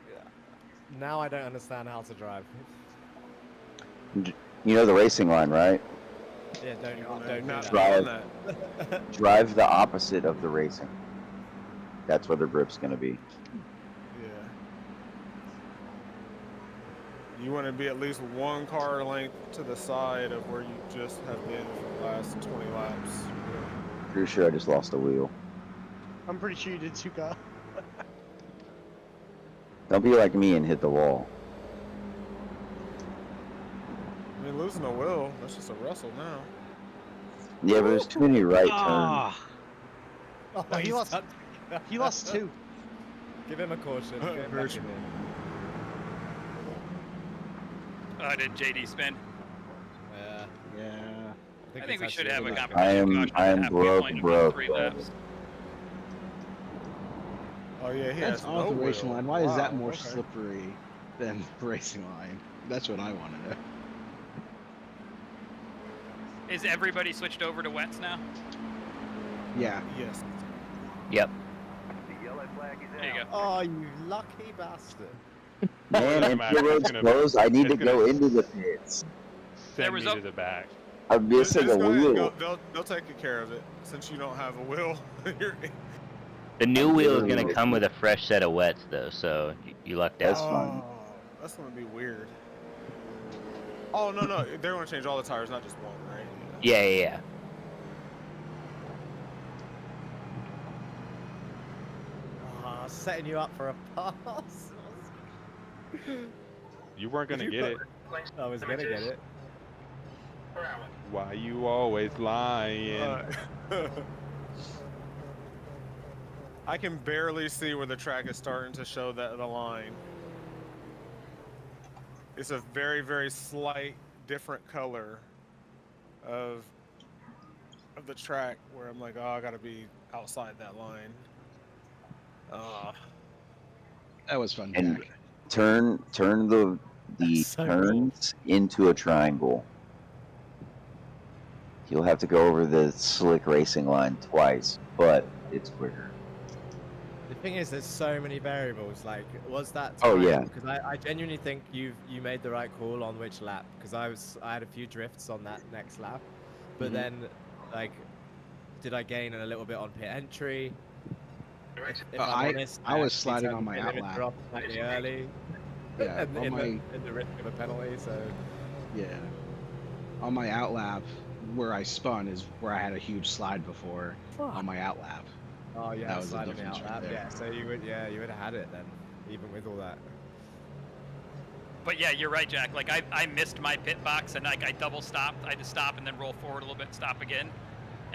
understand how to drive. You know the racing line, right? Yeah, don't not drive. that. Drive the opposite of the racing. That's where the grip's gonna be. Yeah. You want to be at least one car length to the side of where you just have been for the last 20 laps. Pretty sure I just lost a wheel. I'm pretty sure you did too, Kyle. Don't be like me and hit the wall. I mean, losing a wheel, that's just a wrestle now. Yeah, but there's too many right turns. Oh, Oh, he lost. He lost 2. Give him a caution. Get him back in there. Did JD spin? Yeah. I think we should have a I conversation. am broke. 3 laps. Oh yeah, he That's has off no the racing wheel. line. Why is that Wow, more okay. slippery than the racing line? That's what I want to know. Is everybody switched over to wets now? Yeah. Yes. Yep. There you go. Oh, you lucky bastard. Man, Doesn't if matter, the it's road's gonna- closed, I need to it's gonna- go into the pits. There Send was me a- to the back. I'm Just missing a go ahead and wheel. they'll take care of it since you don't have a wheel. The new wheel is literally gonna come with a fresh set of wets though, so you lucked That's out. fine. That's gonna be weird. Oh no, they're gonna change all the tires, not just one, right? Yeah. Oh, setting you up for a pass. You weren't gonna Did you get it. I was gonna get it. Why you always lying? I can barely see where the track is starting to show that the line. It's a very, very slight different color of the track where I'm like, oh, I gotta be outside that line. That was fun, And Jack. turn the So turns into a triangle. You'll have to go over the slick racing line twice, but it's quicker. The thing is, there's so many variables. Like, was that? Oh, time? yeah. Because I genuinely think you made the right call on which lap. Because I had a few drifts on that next lap, but Mm-hmm. then, like, did I gain a little bit on pit entry? If I'm I honest, was actually sliding turned on my the limiter outlap. off slightly early. Yeah, and on in the risk of a penalty. So Yeah. On my outlap, where I spun is where I had a huge slide before on my outlap. oh yeah, That was the slide on the difference right outlap. there. Yeah, so you would have had it then, even with all that. But yeah, you're right, Jack. Like I missed my pit box and like I double stopped. I had to stop and then roll forward a little bit, stop again.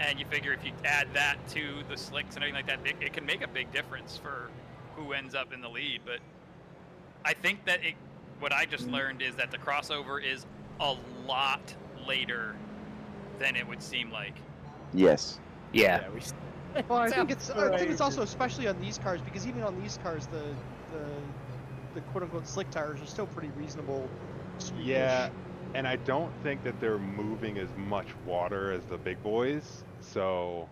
And you figure if you add that to the slicks and everything like that, it can make a big difference for who ends up in the lead. But I think that what I just learned is that the crossover is a lot later than it would seem like. Yes. Yeah. Well, I think it's also especially on these cars because even on these cars the quote unquote slick tires are still pretty reasonable. Yeah, and I don't think that they're moving as much water as the big boys. So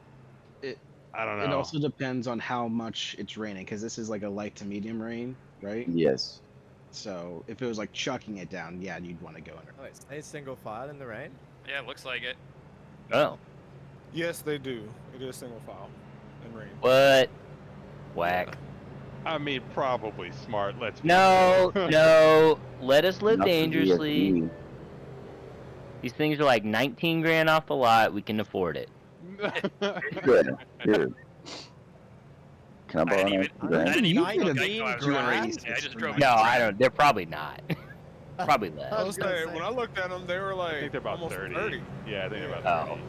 I don't know. It also depends on how much it's raining because this is like a light to medium rain, right? Yes. So if it was like chucking it down, yeah, you'd want to go under. Oh, it stays single file in the rain. Yeah, it looks like it. Oh. Yes, they do. It is single file and rain. What? Whack. I mean, probably smart. Let's. be No, real. no. Let us live Not for dangerously. VFD. These things are like 19 grand off the lot. We can afford it. Good. Good. Can I I borrow didn't an even, extra I grand? didn't even You look could like have I was been running grand. recently. I just drove. No, I don't. They're probably not. Probably I less. was saying, when I looked at them, they were like I think they're about almost 30. Yeah, I think they're about Oh. 30.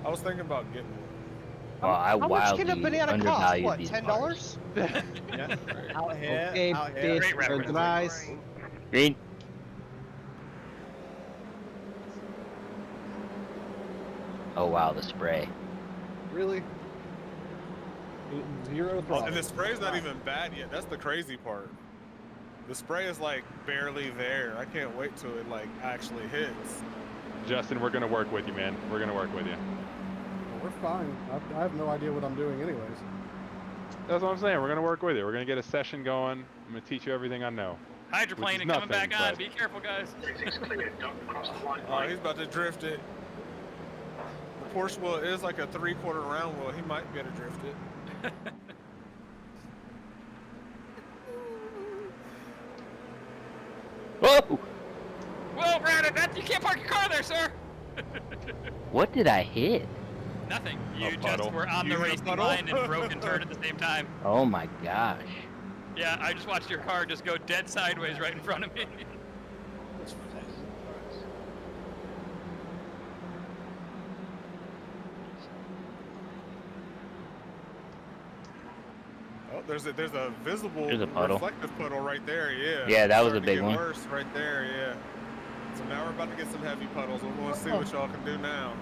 I was thinking about getting one. Well, I How much can a wildly banana cost? undervalued What, these $10? cars. Yeah. Out here. Okay, out here. Great reference. guys. Green. Oh wow, the spray. Really? Zero Oh, problem. and the spray's not even bad yet. That's the crazy part. The spray is like barely there. I can't wait till it like actually hits. Justin, we're gonna work with you, man. We're gonna work with you. Well, we're fine. I have no idea what I'm doing anyways. That's what I'm saying. We're gonna work with you. We're gonna get a session going. I'm gonna teach you everything I know. Hydroplane and coming back on. Be careful, guys. Everything's cleared. Don't cross the line. Oh, he's about to drift it. The Porsche wheel is like a 3/4 round wheel. He might be able to drift it. Whoa! Whoa, Brandon! You can't park your car there, sir. What did I hit? Nothing. You just puddle. were on the racing line and broke and turned at the same time. Oh my gosh. Yeah, I just watched your car just go dead sideways right in front of me. Oh, there's a visible There's a puddle. reflective puddle right there. Yeah. Yeah, that was Starting a big to get one. Worse right there. Yeah. So now we're about to get some heavy puddles. We're going to see what y'all can do now.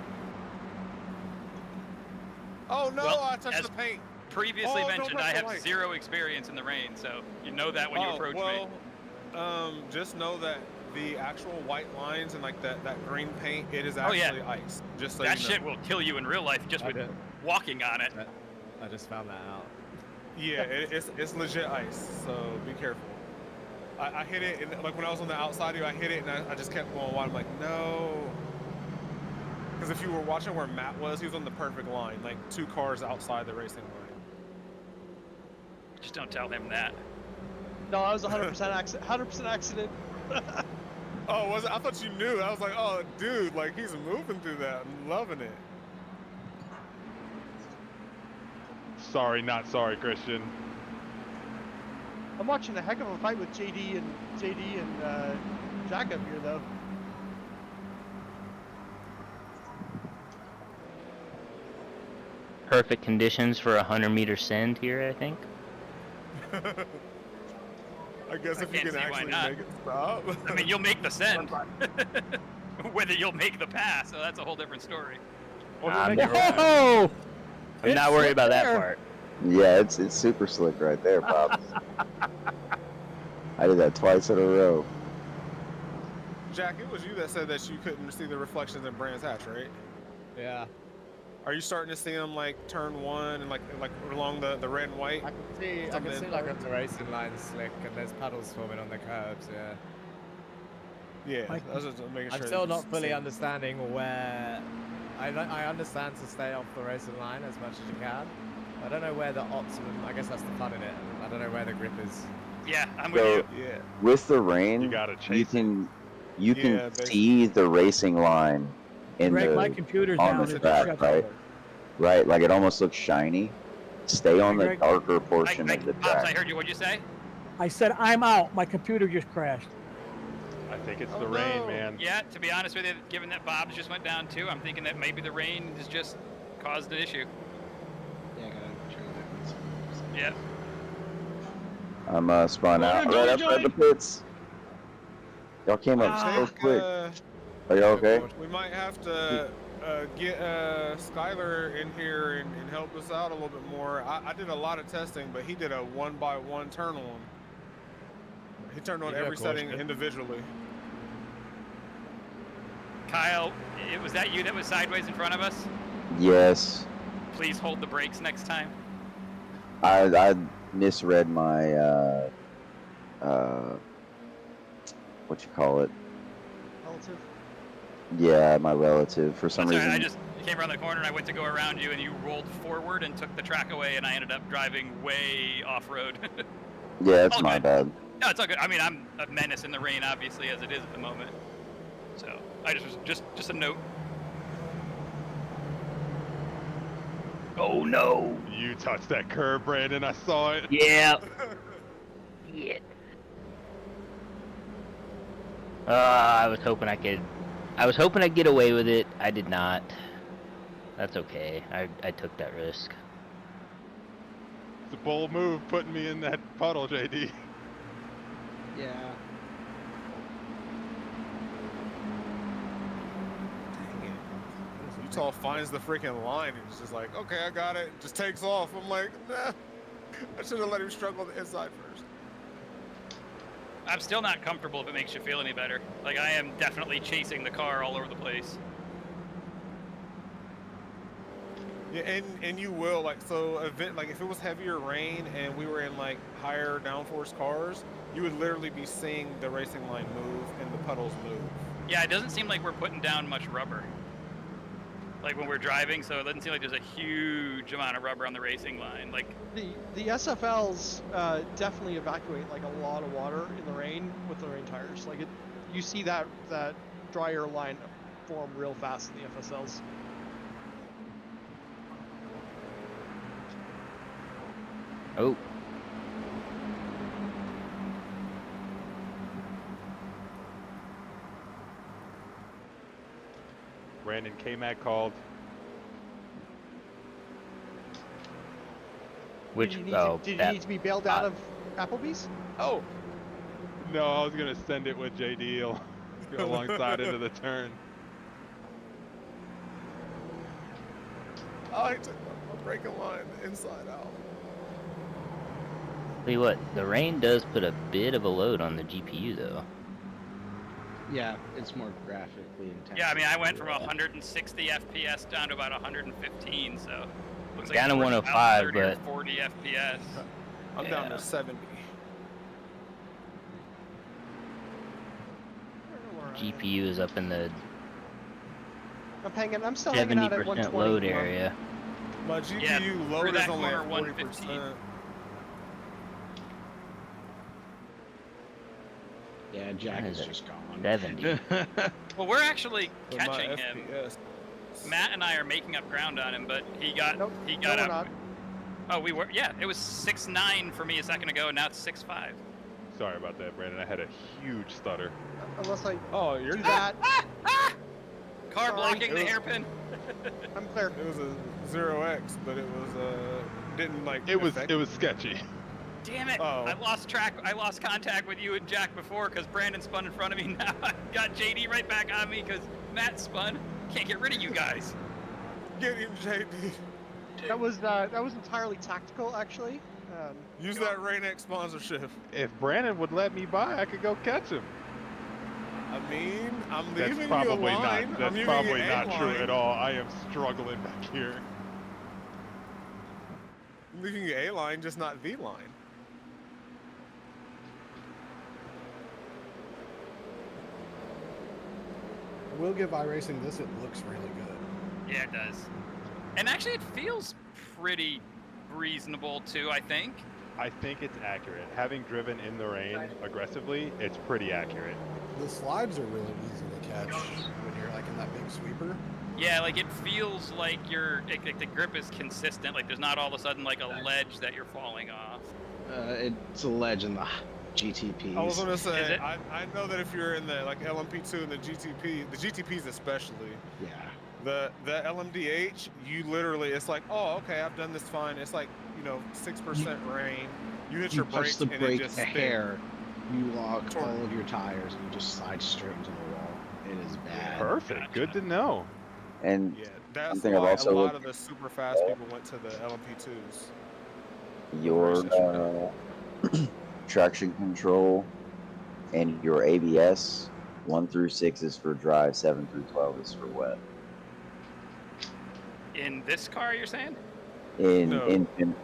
Oh no! Well, I touched as the paint. Previously Oh, don't mentioned, touch I the have light. 0 experience in the rain, so you know that when you approach me. Just know that the actual white lines and like that green paint, it is Oh, yeah. actually ice. Just so That you know. shit will kill you in real life just I with did. walking on it. I just found that out. Yeah, it's legit ice, so be careful. I hit it, and like when I was on the outside of you, I hit it, and I just kept going wide. I'm like, no. Because if you were watching where Matt was, he was on the perfect line, like 2 cars outside the racing line. Just don't tell him that. No, I was 100% accident. 100% accident. Oh, was it? I thought you knew. I was like, oh, dude, like he's moving through that. I'm loving it. Sorry, not sorry, Christian. I'm watching a heck of a fight with JD and Jack up here, though. Perfect conditions for a 100-meter send here, I think. I guess if you can't can see why actually not. make it stop. I mean, you'll make the send. Whether you'll make the pass, so that's a whole different story. I'm Whoa! not worried about that part. Yeah, it's super slick right there, Bob. I did that twice in a row. Jack, it was you that said that you couldn't see the reflections in Brand's hatch, right? Yeah. Are you starting to see them like turn 1 and like along the red and white? I can see like on the racing line slick, and there's puddles forming on the curbs. Yeah. Yeah, I was just making sure. I'm still not fully understanding where. I understand to stay off the racing line as much as you can. I don't know where the optimum. I guess that's the fun in it. I don't know where the grip is. Yeah, I'm with So, you. Yeah. with the rain, You gotta chase you Yeah, can basically. see the racing line in Greg, my the computer's on down. the It track, shuts right? off. Right, like it almost looks shiny. Stay on the Greg. darker portion of the Pops, I track. heard you. What'd you say? I said, I'm out. My computer just crashed. I think it's Oh, the rain, no. man. Yeah, to be honest with you, given that Bob's just went down too, I'm thinking that maybe the rain has just caused an issue. Yeah, I gotta turn that. Yeah. I'm spun out right outside the pits. Y'all came up so quick. Are y'all okay? We might have to get Skylar in here and help us out a little bit more. I did a lot of testing, but he did a 1-by-1 turn on. He turned on You did a every setting caution. individually. Kyle, was that you that was sideways in front of us? Yes. Please hold the brakes next time. I misread my what you call it? Relative. Yeah, my relative. For some That's all reason. right, you came around the corner and I went to go around you and you rolled forward and took the track away and I ended up driving way off-road. Yeah, it's All my good. bad. No, it's all good. I mean, I'm a menace in the rain, obviously, as it is at the moment. So, I just a note. Oh no! You touched that curb, Brandon. I saw it. Yeah. Yeah. I was hoping I'd get away with it. I did not. That's okay. I took that risk. It's a bold move putting me in that puddle, JD. Yeah. Utah finds the freaking line and he's just like, okay, I got it. Just takes off. I'm like, nah. I should have let him struggle on the inside first. I'm still not comfortable if it makes you feel any better. Like, I am definitely chasing the car all over the place. Yeah, and you will, like, so like if it was heavier rain and we were in like higher downforce cars, you would literally be seeing the racing line move and the puddles move. Yeah, it doesn't seem like we're putting down much rubber. Like when we're driving, so it doesn't seem like there's a huge amount of rubber on the racing line. Like the SFLs definitely evacuate like a lot of water in the rain with the rain tires. Like you see that drier line form real fast in the FSLs. Oh. Brandon K-Mac called. Which, did you need to be bailed out of Applebee's? Oh! No, I was going to send it with JD alongside into the turn. I took my braking line inside out. Tell you what, the rain does put a bit of a load on the GPU though. Yeah, it's more graphically intense. yeah, I mean, I went from 160 FPS down to about 115, so looks like Down to we're 105, 30 or but 40 FPS. I'm down to 70. GPU is up in the I'm still hanging out at 70% 120. load area. My GPU Yeah, through load is that only corner, at 115. 40%. Yeah, Jack What is is it? just gone. 70. Well, we're actually But my catching him. FPS Matt and I are making up ground on him, but he got Nope, he no, got we're up. not. Oh, we were. Yeah, it was 6.9 for me a second ago, and now it's 6.5. Sorry about that, Brandon. I had a huge stutter. Unless I Oh, you're do that, Car Sorry. blocking the hairpin. I'm clear. It was a 0x, but it was didn't like. It was affect sketchy. Damn it! Oh. I lost track. I lost contact with you and Jack before because Brandon spun in front of me. Now I got JD right back on me because Matt spun. Can't get rid of you guys. Get him, JD. That was entirely tactical, actually. Use that Rain-X sponsorship. If Brandon would let me by, I could go catch him. I mean, I'm That's leaving probably you a line. not. That's I'm probably leaving you not a true line. at all. I am struggling back here. I'm leaving you a line, just not the line. I will give iRacing this. It looks really good. Yeah, it does. And actually, it feels pretty reasonable too. I think. I think it's accurate. Having driven in the rain aggressively, it's pretty accurate. The slides are really easy to catch when you're like in that big sweeper. Yeah, like it feels like like the grip is consistent. Like there's not all of a sudden like a ledge that you're falling off. It's a ledge in the GTPs. I was gonna Is say, it? I know that if you're in the like LMP2 and the GTPs especially, Yeah. the LMDH, you literally, it's like, oh, okay, I've done this fine. It's like, 6% rain. You hit your You brakes touch the and brake it just a spins. hair, you lock all of your tires, and you just slide straight into the wall. It is bad. Perfect. Good to know. And Yeah, that's thing I've why also a lot looked- of the super fast people went to the LMP2s. your traction control and your ABS, 1 through 6 is for dry, 7 through 12 is for wet. In this car, you're saying? In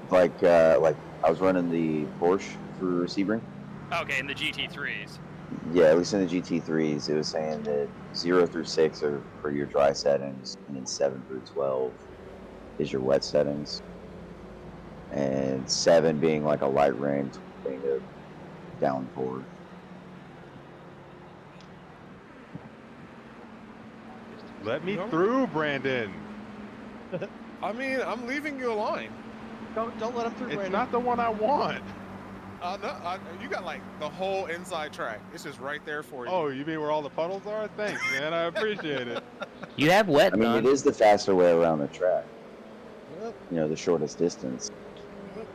like I was running the Porsche for Sebring. Okay, in the GT3s. Yeah, at least in the GT3s, it was saying that 0 through 6 are for your dry settings, and then 7 through 12 is your wet settings. And 7 being like a light rain, 12 being a downpour. Let me through, Brandon. I mean, I'm leaving you a line. Don't let him through, It's Brandon. not the one I want. No, you got like the whole inside track. It's just right there for you. Oh, you mean where all the puddles are? Thanks, man. I appreciate it. You have wet I mean, none. it is the faster way around the track. Yep. The shortest distance. Yep.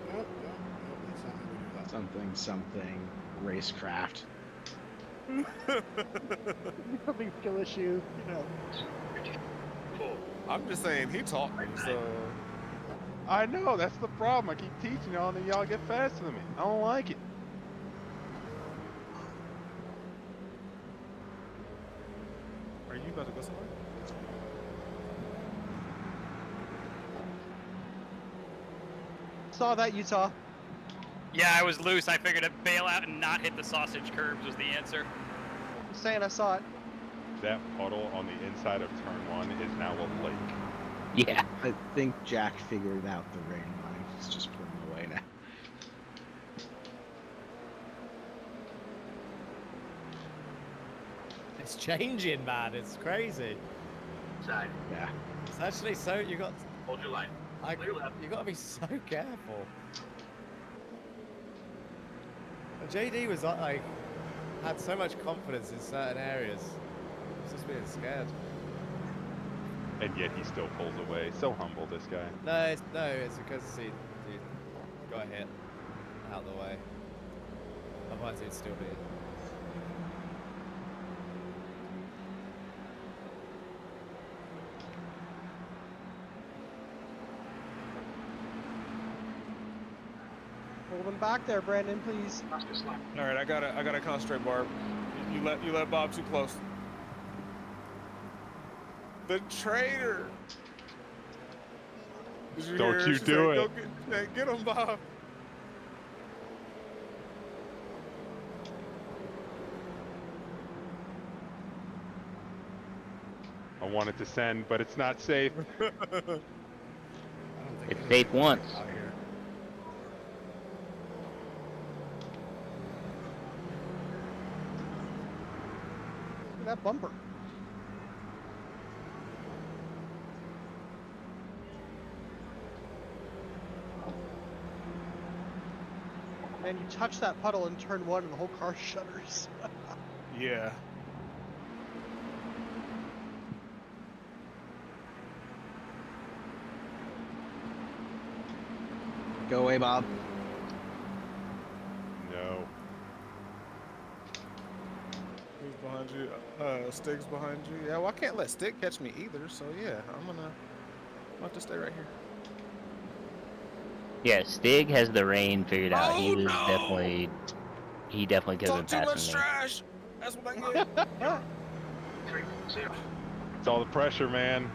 That's how we do that. Something racecraft. Something skill issue. I'm just saying, he taught me, so. I know, that's the problem. I keep teaching y'all and then y'all get faster than me. I don't like it. go somewhere? Saw that, Utah. Yeah, I was loose. I figured to bail out and not hit the sausage curbs was the answer. Just saying, I saw it. That puddle on the inside of turn 1 is now a lake. Yeah. I think Jack figured out the rain line. He's just putting it away now. It's changing, man. It's crazy. Side. Yeah. It's actually so you got. Hold your line. You got to be so careful. And JD was like had so much confidence in certain areas. He's just being scared. And yet he still pulls away. So humble, this guy. No, it's because he got hit out of the way. Otherwise he'd still be. Hold him back there, Brandon, please. All right, I gotta concentrate, Barb. You let Bob too close. The traitor. Don't you do it. Go get him, Bob. I wanted to send, but it's not safe. It's safe once. Look at that bumper. Man, you touch that puddle in turn 1 and the whole car shudders. Yeah. Go away, Bob. No. Who's behind you? Stig's behind you. Yeah, well, I can't let Stig catch me either, so yeah, I'm have to stay right here. Yeah, Stig has the rain figured out. Oh, He was no! he definitely could have Talk been too passing much me. trash. That's what I get. 3-0. It's all the pressure, man.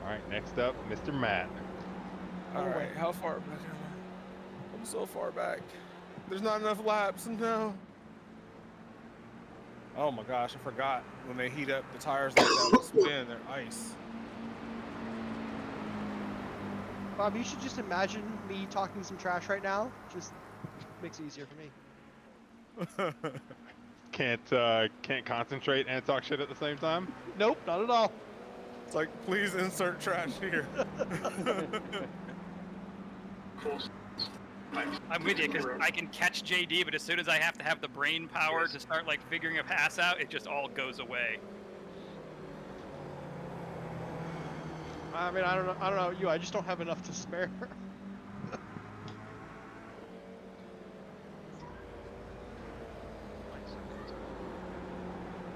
All right, next up, Mr. Matt. All right, how far back am I? I'm so far back. There's not enough laps. No. Oh my gosh, I forgot when they heat up the tires like that with spin, they're ice. Bob, you should just imagine me talking some trash right now. Just makes it easier for me. Can't concentrate and talk shit at the same time? Nope, not at all. It's like, please insert trash here. I'm with you because I can catch JD, but as soon as I have to have the brain power to start like figuring a pass out, it just all goes away. I mean, I don't know you. I just don't have enough to spare.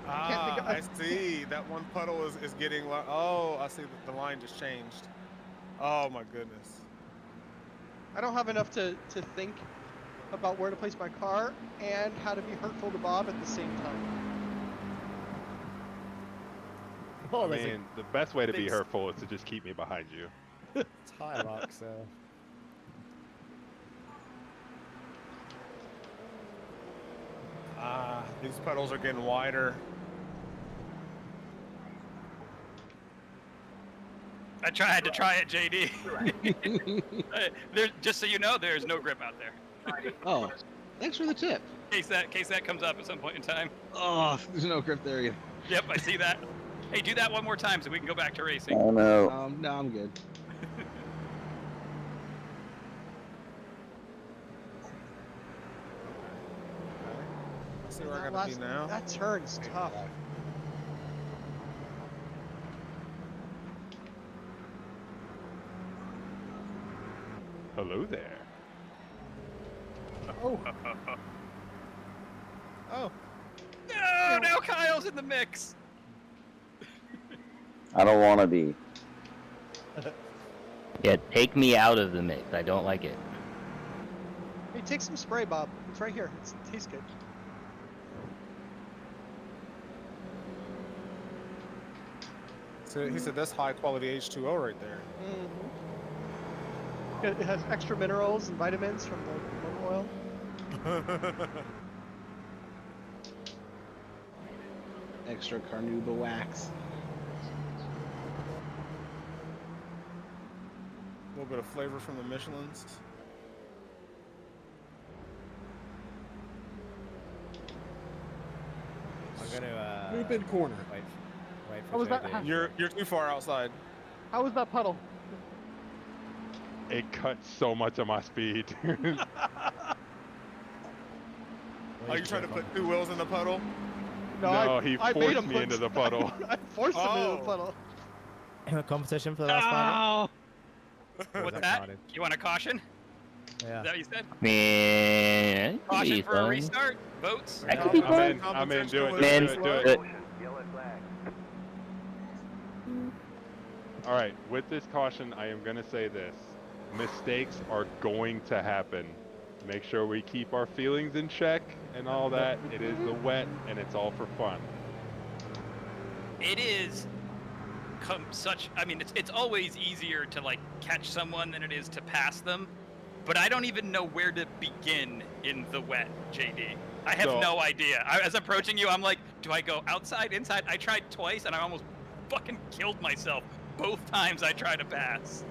I see. That one puddle is getting. Oh, I see that the line just changed. Oh my goodness. I don't have enough to think about where to place my car and how to be hurtful to Bob at the same time. I mean, the best way to be hurtful is to just keep me behind you. It's high luck, so. These puddles are getting wider. I had to try it, JD. Just so you know, there's no grip out there. Oh, thanks for the tip. In case that comes up at some point in time. Oh, there's no grip there either. Yep, I see that. Hey, do that one more time so we can go back to racing. Oh no. No, I'm good. Let's see where I gotta be now. That turn's tough. Hello there. Oh. Oh. No, now Kyle's in the mix. I don't want to be. Yeah, take me out of the mix. I don't like it. Hey, take some spray, Bob. It's right here. It tastes good. So he said that's high quality H2O right there. It has extra minerals and vitamins from the motor oil. Extra carnauba wax. A little bit of flavor from the Michelins. I'm gonna Loop in corner. wait How for was that? JD. You're too far outside. How was that puddle? It cut so much of my speed. Are you trying to put 2 wheels in the puddle? No, he I made forced him me put- into the puddle. I forced him into the puddle. Competition for the last final? What's that? You want a caution? Yeah. Is that what you said? Man, Caution for a restart? Votes? That could be fun. I'm in. Do it. Man, Do it. All right. With this caution, I am going to say this. Mistakes are going to happen. Make sure we keep our feelings in check and all that. It is the wet, and it's all for fun. It is I mean, it's always easier to like catch someone than it is to pass them, but I don't even know where to begin in the wet, JD. I have no idea. As approaching you, I'm like, do I go outside, inside? I tried twice, and I almost fucking killed myself both times I tried to pass.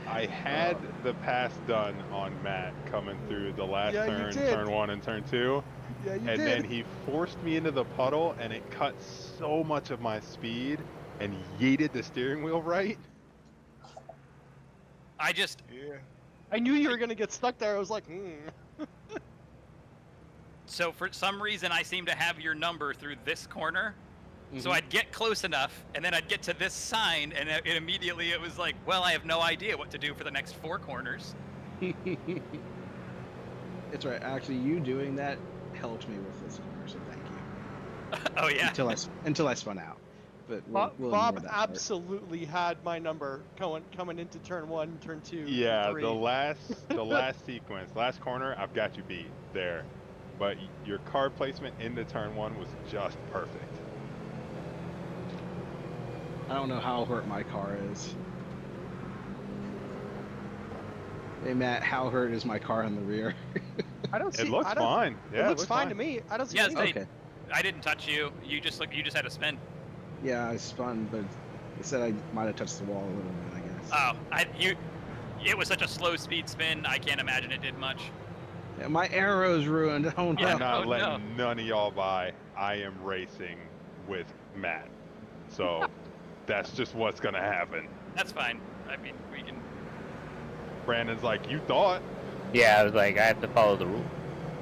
I had the pass done on Matt coming through the last turn, turn 1 and turn 2. Yeah, you and did. then he forced me into the puddle, and it cut so much of my speed and yeeted the steering wheel right. I just... Yeah. I knew you were going to get stuck there. I was like, So for some reason, I seem to have your number through this corner. So I'd get close enough, and then I'd get to this sign, and immediately it was like, well, I have no idea what to do for the next 4 corners. It's right. Actually, you doing that helped me with this corner, so thank you. Oh yeah. Until I spun out. But we'll Bob ignore that part. absolutely had my number coming into turn 1, turn 2, Yeah, turn 3. the last sequence, last corner, I've got you beat there. But your car placement into turn 1 was just perfect. I don't know how hurt my car is. Hey Matt, how hurt is my car in the rear? I don't see. It looks fine. Yeah, it looks fine to me. I don't see anything. Okay. I didn't touch you. You just had to spin. Yeah, I spun, but it said I might have touched the wall a little bit, I guess. It was such a slow speed spin. I can't imagine it did much. Yeah, my arrow's ruined. Oh no. I'm not letting none of y'all by. I am racing with Matt. So that's just what's gonna happen. That's fine. I mean, we can. Brandon's like, you thought. Yeah, I was like, I have to follow the rule.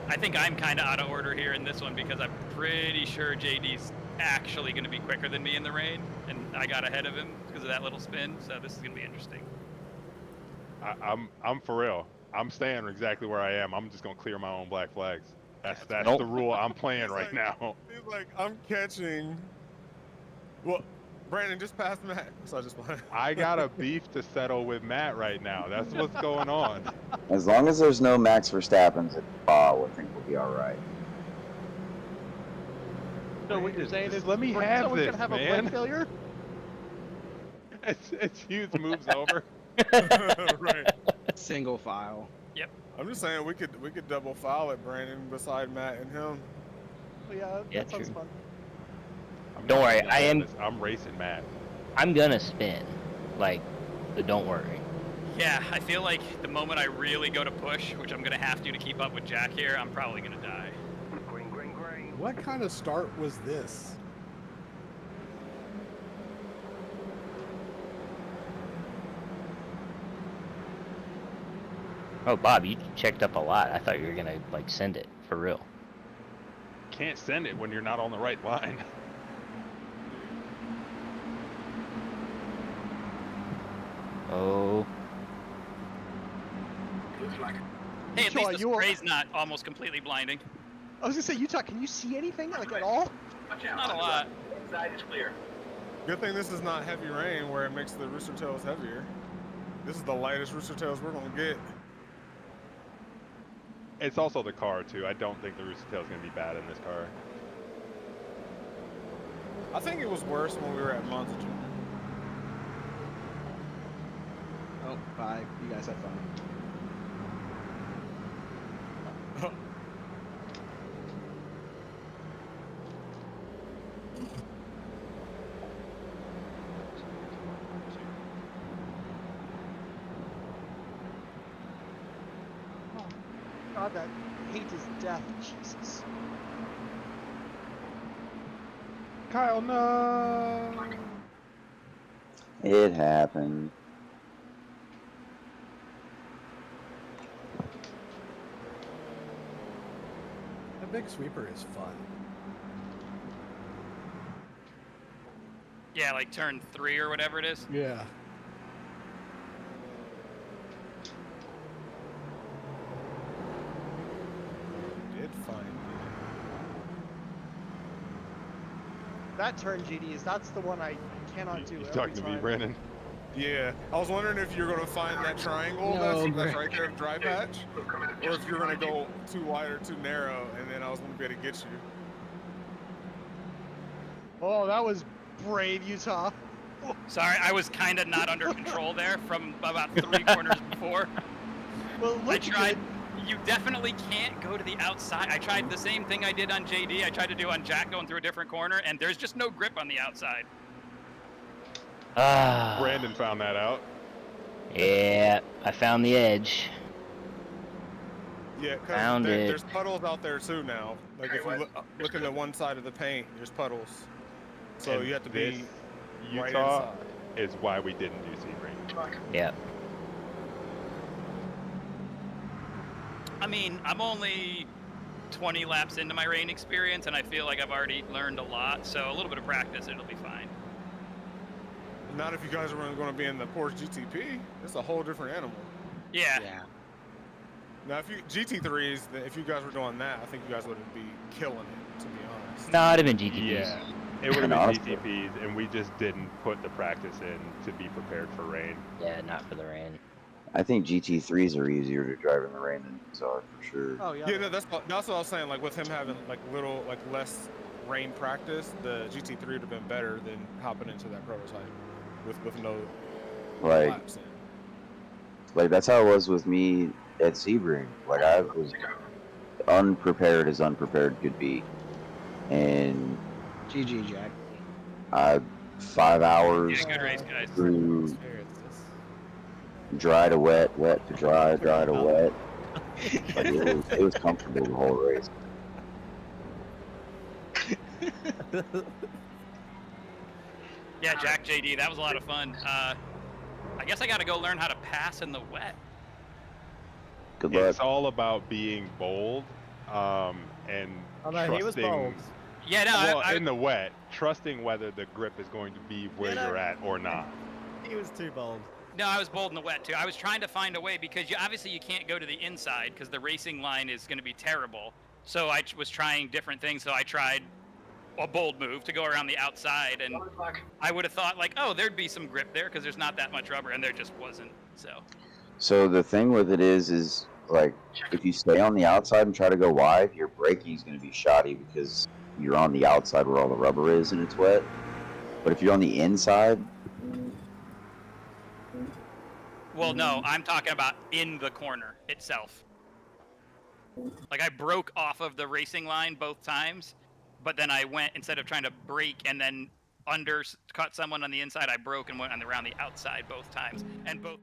I think I'm kind of out of order here in this one because I'm pretty sure JD's actually going to be quicker than me in the rain, and I got ahead of him because of that little spin. So this is going to be interesting. I'm for real. I'm staying exactly where I am. I'm just gonna clear my own black flags. That's Nope. the rule I'm playing right now. He's like, I'm catching. Well, Brandon, just pass Matt. So I just want. I got a beef to settle with Matt right now. That's what's going on. As long as there's no Max Verstappen's at Spa, I think we'll be all right. So what you're saying is, let me have someone's this, gonna have a man. brake failure? It's Hughes moves over. Right. Single file. Yep. I'm just saying we could double file it, Brandon, beside Matt and him. Yeah, Yeah, that sounds true. fun. Don't worry, I'm racing Matt. I'm gonna spin. Like, so don't worry. Yeah, I feel like the moment I really go to push, which I'm going to have to keep up with Jack here, I'm probably going to die. What kind of start was this? Oh, Bob, you checked up a lot. I thought you were gonna like send it for real. Can't send it when you're not on the right line. Oh. Hey, at Joy, least the spray's not almost completely blinding. I was gonna say, Utah, can you see anything like at all? Not a lot. Inside is clear. Good thing this is not heavy rain where it makes the rooster tails heavier. This is the lightest rooster tails we're gonna get. It's also the car too. I don't think the Rooster Tail's gonna be bad in this car. I think it was worse when we were at Monza Junior. Oh, bye. You guys have fun. God, that hate is death. Jesus. Kyle, no. It happened. The big sweeper is fun. Yeah, like turn 3 or whatever it is. Yeah. Did find That turn, GD, that's the one I cannot do You every talking to me, time. Brandon? Yeah, I was wondering if you're gonna find that triangle that's right there, dry patch, or if you're gonna go too wide or too narrow, and then I was gonna be able to get you. Oh, that was brave, Utah. Sorry, I was kind of not under control there from about 3 corners before. Well, I tried. You definitely can't go to the outside. I tried the same thing I did on JD. I tried to do on Jack going through a different corner, and there's just no grip on the outside. Brandon found that out. Yeah, I found the edge. Yeah, Found because it. there's puddles out there too now. Like if you look into one side of the paint, there's puddles. So And you have to this be Utah right inside. is why we didn't do Sebring. Yeah. I mean, I'm only 20 laps into my rain experience, and I feel like I've already learned a lot. So a little bit of practice, it'll be fine. Not if you guys are going to be in the Porsche GTP. It's a whole different animal. Yeah. Now, if you GT3s, if you guys were doing that, I think you guys would be killing it. To be honest. No, it'd have been GTPs. Yeah, it would have been GTPs, and we just didn't put the practice in to be prepared for rain. Yeah, not for the rain. I think GT3s are easier to drive in the rain than these are for sure. Oh yeah. Yeah, no, that's what I was saying. Like with him having like less rain practice, the GT3 would have been better than hopping into that prototype with no Like, laps in. like that's how it was with me at Sebring. Like I was unprepared as unprepared could be, and GG, Jack. 5 hours Yeah, good race, guys. through dry to wet, wet to dry, dry to wet. Like it was comfortable the whole race. Yeah, Jack, JD, that was a lot of fun. I guess I got to go learn how to pass in the wet. Good luck. It's all about being bold, and Oh, no, he was trusting. bold. Yeah, no, Well, in the wet, trusting whether the grip is going to be where you're at or not. He was too bold. No, I was bold in the wet too. I was trying to find a way because obviously you can't go to the inside because the racing line is going to be terrible. So I was trying different things. So I tried a bold move to go around the outside, and I would have thought like, oh, there'd be some grip there because there's not that much rubber, and there just wasn't. So the thing with it is like if you stay on the outside and try to go wide, your braking is going to be shoddy because you're on the outside where all the rubber is and it's wet. But if you're on the inside, Well, no, I'm talking about in the corner itself. Like I broke off of the racing line both times, but then I went, instead of trying to brake and then undercut someone on the inside, I broke and went around the outside both times. And both